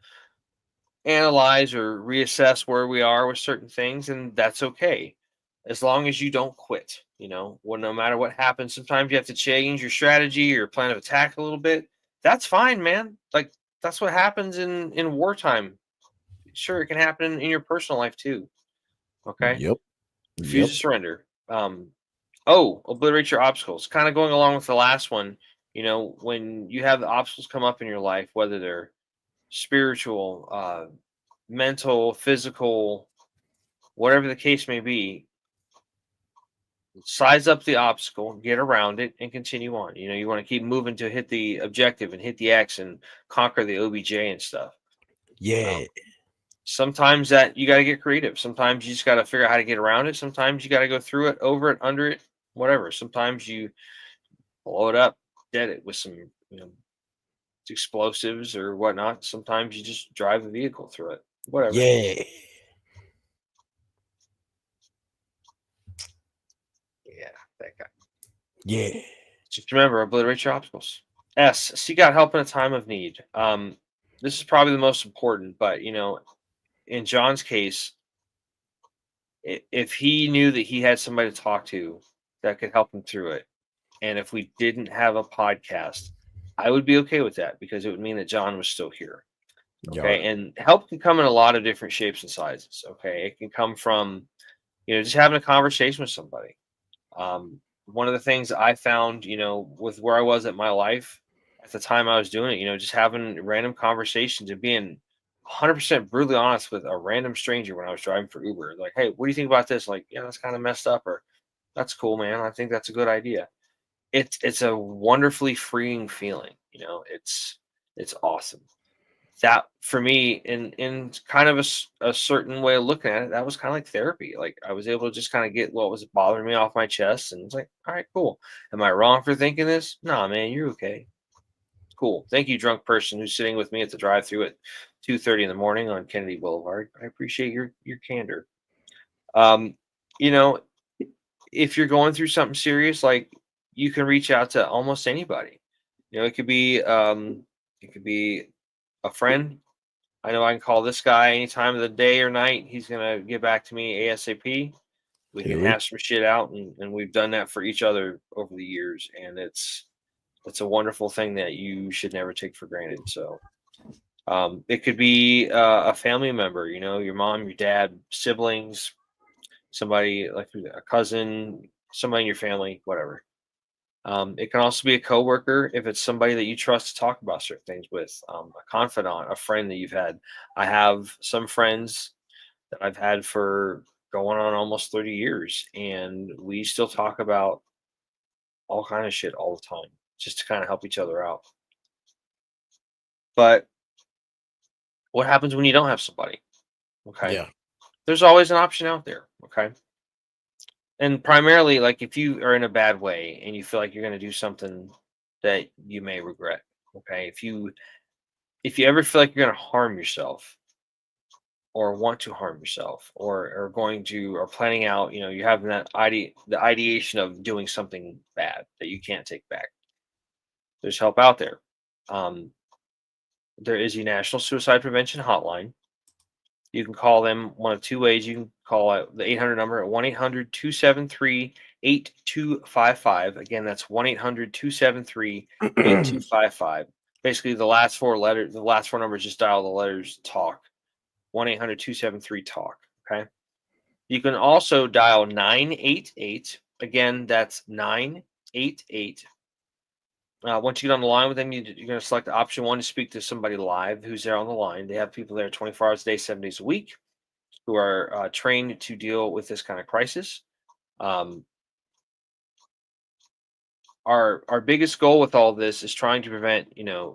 analyze or reassess where we are with certain things, and that's okay, as long as you don't quit. Well, no matter what happens, sometimes you have to change your strategy or plan of attack a little bit. That's fine, man. Like, that's what happens in wartime. Sure, it can happen in your personal life too. Okay. Yep. Refuse to surrender. Obliterate your obstacles. Kind of going along with the last one. When you have the obstacles come up in your life, whether they're spiritual, mental, physical, whatever the case may be, size up the obstacle, get around it, and continue on. You want to keep moving to hit the objective and hit the X and conquer the OBJ and stuff. Yeah. Sometimes that you got to get creative. Sometimes you just got to figure out how to get around it. Sometimes you got to go through it, over it, under it, whatever. Sometimes you blow it up, dead it with some, explosives or whatnot. Sometimes you just drive the vehicle through it, whatever. Yeah. Yeah, that guy. Yeah. Just remember, obliterate your obstacles. S, seek out help in a time of need. This is probably the most important, but in John's case, if he knew that he had somebody to talk to that could help him through it, and if we didn't have a podcast, I would be okay with that because it would mean that John was still here. Okay. And help can come in a lot of different shapes and sizes. Okay. It can come from, just having a conversation with somebody. One of the things I found, with where I was at my life at the time I was doing it, just having random conversations and being 100% brutally honest with a random stranger when I was driving for Uber. Like, hey, what do you think about this? Like, yeah, that's kind of messed up, or that's cool, man. I think that's a good idea. It's a wonderfully freeing feeling. It's awesome. That for me, in kind of a certain way of looking at it, that was kind of like therapy. Like I was able to just kind of get what was bothering me off my chest, and it's like, all right, cool. Am I wrong for thinking this? Nah, man, you're okay. Cool. Thank you, drunk person who's sitting with me at the drive-through at 2:30 in the morning on Kennedy Boulevard. I appreciate your candor. Um, you know, if you're going through something serious, like you can reach out to almost anybody. It could be a friend. I know I can call this guy any time of the day or night. He's gonna get back to me ASAP. We can Really? hash some shit out, and we've done that for each other over the years, and it's a wonderful thing that you should never take for granted. So it could be a family member, your mom, your dad, siblings, somebody like a cousin, somebody in your family, whatever. It can also be a coworker if it's somebody that you trust to talk about certain things with, a confidant, a friend that you've had. I have some friends that I've had for going on almost 30 years, and we still talk about all kind of shit all the time, just to kind of help each other out. But what happens when you don't have somebody? Okay, Yeah. there's always an option out there. Okay, and primarily, like if you are in a bad way and you feel like you're going to do something that you may regret. Okay, if you ever feel like you're going to harm yourself or want to harm yourself or going to or planning out, you're having the ideation of doing something bad that you can't take back, there's help out there. um, there is a National Suicide Prevention Hotline. You can call them one of two ways. You can call out the 800 number at 1-800-273-8255. Again, that's 1-800-273-8255. Basically, the last four numbers, just dial the letters talk. 1-800-273-talk. Okay. You can also dial 988. Again, that's 988. Once you get on the line with them, you're going to select option 1 to speak to somebody live who's there on the line. They have people there 24 hours a day, 7 days a week, who are trained to deal with this kind of crisis. Our biggest goal with all this is trying to prevent,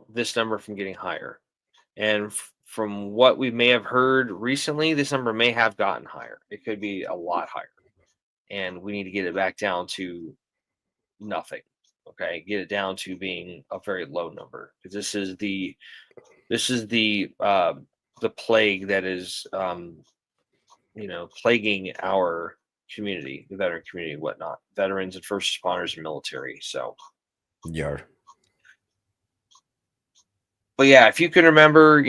this number from getting higher. And from what we may have heard recently, this number may have gotten higher. It could be a lot higher, and we need to get it back down to nothing. Okay, get it down to being a very low number, because this is the plague that is plaguing our community, the veteran community, and whatnot, veterans and first responders and military. So Yeah. but yeah, if you can remember,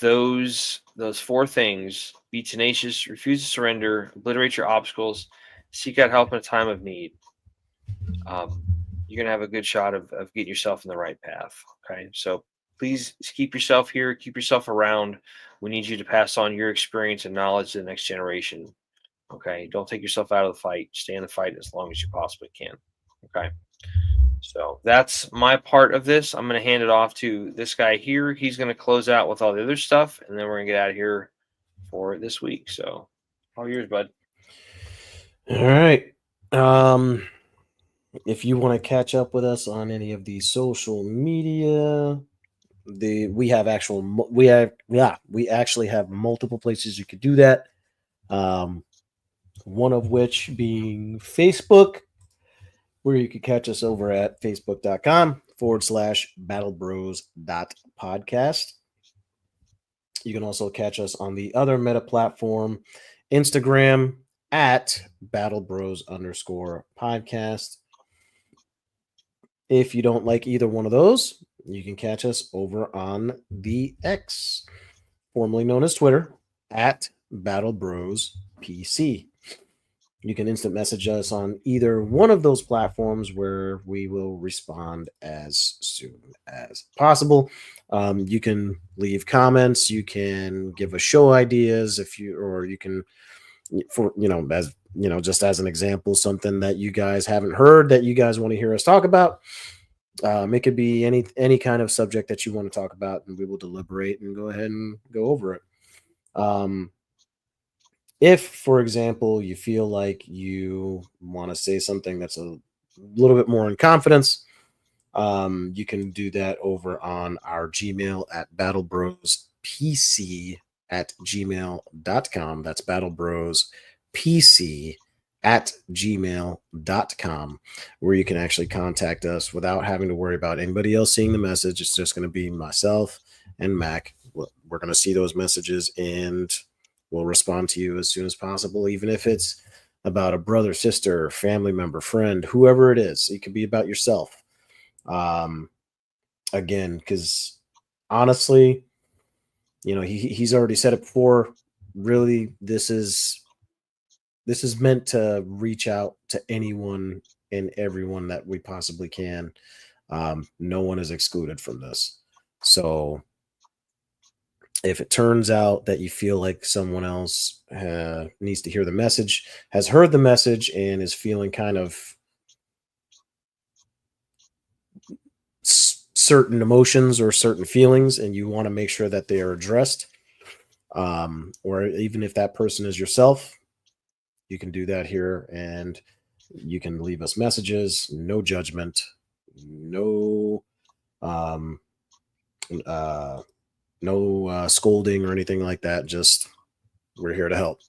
those four things: be tenacious, refuse to surrender, obliterate your obstacles, seek out help in a time of need. You're gonna have a good shot of getting yourself in the right path. Okay, so please keep yourself here, keep yourself around. We need you to pass on your experience and knowledge to the next generation. Okay, don't take yourself out of the fight. Stay in the fight as long as you possibly can. Okay. So that's my part of this. I'm going to hand it off to this guy here. He's going to close out with all the other stuff, and then we're going to get out of here for this week. So, all yours, bud. All right. If you want to catch up with us on any of the social media, we actually have multiple places you could do that. One of which being Facebook, where you could catch us over at facebook.com/battlebros.podcast. You can also catch us on the other Meta platform, Instagram, at Battle Bros _podcast. If you don't like either one of those, you can catch us over on the X, formerly known as Twitter, at Battle Bros PC. You can instant message us on either one of those platforms where we will respond as soon as possible. You can leave comments, you can give us show ideas or you can, for as just as an example, something that you guys haven't heard that you guys want to hear us talk about. It could be any kind of subject that you want to talk about, and we will deliberate and go ahead and go over it. If, for example, you feel like you want to say something that's a little bit more in confidence, you can do that over on our Gmail at battlebrospc@gmail.com. That's battlebrospc@gmail.com, where you can actually contact us without having to worry about anybody else seeing the message. It's just going to be myself and Mac. We're going to see those messages and we'll respond to you as soon as possible, even if it's about a brother, sister, family member, friend, whoever it is. It could be about yourself. Again, because honestly, he's already said it before. Really, this is meant to reach out to anyone and everyone that we possibly can. No one is excluded from this. So if it turns out that you feel like someone else needs to hear the message, has heard the message, and is feeling kind of certain emotions or certain feelings, and you want to make sure that they are addressed, or even if that person is yourself, you can do that here, and you can leave us messages. No judgment, no scolding or anything like that. Just, we're here to help.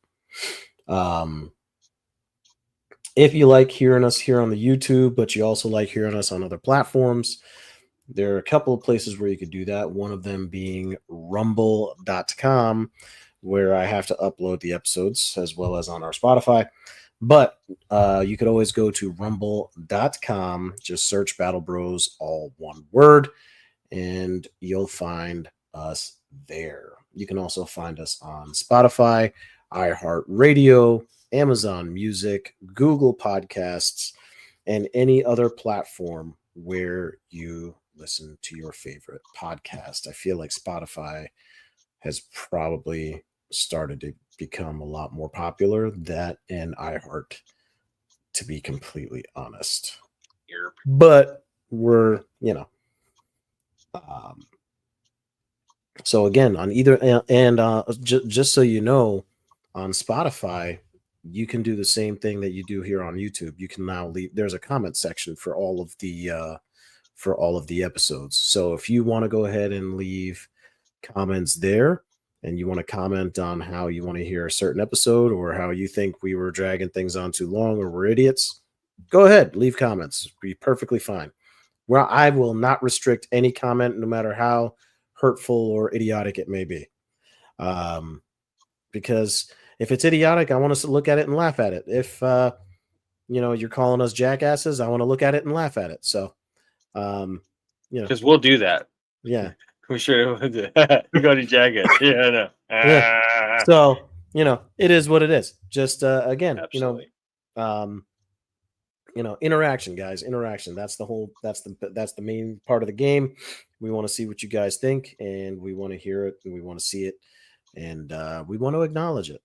If you like hearing us here on the YouTube, but you also like hearing us on other platforms, there are a couple of places where you could do that. One of them being rumble.com, where I have to upload the episodes, as well as on our Spotify. But you could always go to rumble.com, just search Battle Bros, all one word, and you'll find us there. You can also find us on Spotify, iHeartRadio, Amazon Music, Google Podcasts, and any other platform where you listen to your favorite podcast. I feel like Spotify has probably started to become a lot more popular, that and iHeart, to be completely honest. But we're, so again, on either, and just so you know, on Spotify, you can do the same thing that you do here on YouTube. You can now there's a comment section for all of the episodes. So if you want to go ahead and leave comments there, and you want to comment on how you want to hear a certain episode, or how you think we were dragging things on too long, or we're idiots, go ahead, leave comments. Be perfectly fine. Well, I will not restrict any comment, no matter how hurtful or idiotic it may be. Because if it's idiotic, I want us to look at it and laugh at it. If you're calling us jackasses, I want to look at it and laugh at it. So because we'll do that. Yeah. We sure will do. You go to jacket. Yeah, I know. Yeah. So, it is what it is. Just again, Absolutely. Interaction, guys. Interaction. That's the main part of the game. We want to see what you guys think, and we want to hear it, and we want to see it, and we want to acknowledge it.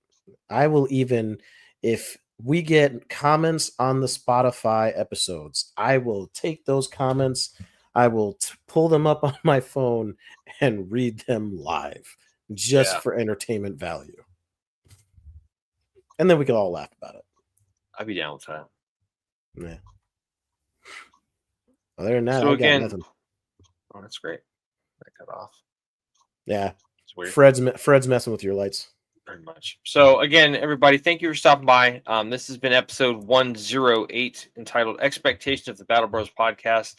I will, even if we get comments on the Spotify episodes, I will take those comments. I will pull them up on my phone and read them live, just for entertainment value. And then we can all laugh about it. I'd be down with that. Yeah. Other than that, So I got nothing. Oh, that's great. I cut off. Yeah. It's weird. Fred's messing with your lights. Very much. So again, everybody, thank you for stopping by. This has been episode 108, entitled "Expectations of the Battle Bros Podcast."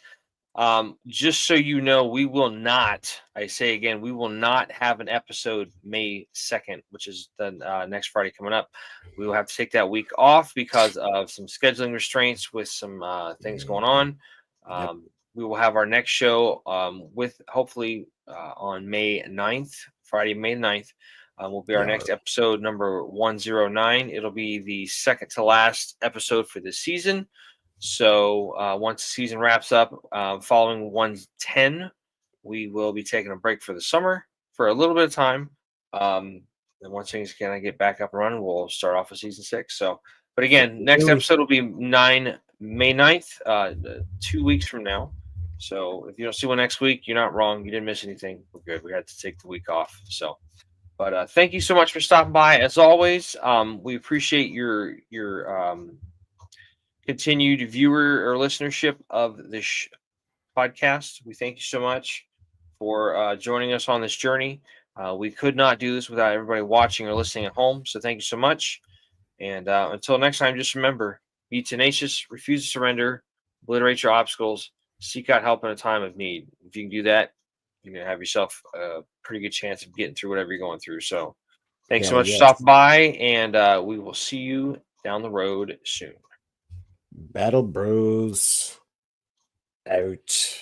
Just so you know, we will not, I say again, we will not have an episode May 2nd, which is the next Friday coming up. We will have to take that week off because of some scheduling restraints with some things going on. Yep. We will have our next show with hopefully on May 9th, Friday, May 9th. Will be our next episode, number 109. It'll be the second to last episode for this season. So once the season wraps up, following 110, we will be taking a break for the summer for a little bit of time. And once things kind of get back up and running, we'll start off with season 6. So, but again, next episode will be May 9th, 2 weeks from now. So if you don't see one next week, you're not wrong. You didn't miss anything. We're good. We had to take the week off. So, but thank you so much for stopping by. As always, we appreciate your continued viewer or listenership of this podcast. We thank you so much for joining us on this journey. We could not do this without everybody watching or listening at home. So thank you so much. And until next time, just remember, be tenacious, refuse to surrender, obliterate your obstacles, seek out help in a time of need. If you can do that, you're going to have yourself a pretty good chance of getting through whatever you're going through. So thanks so much for stopping by, and we will see you down the road soon. Battle Bros out.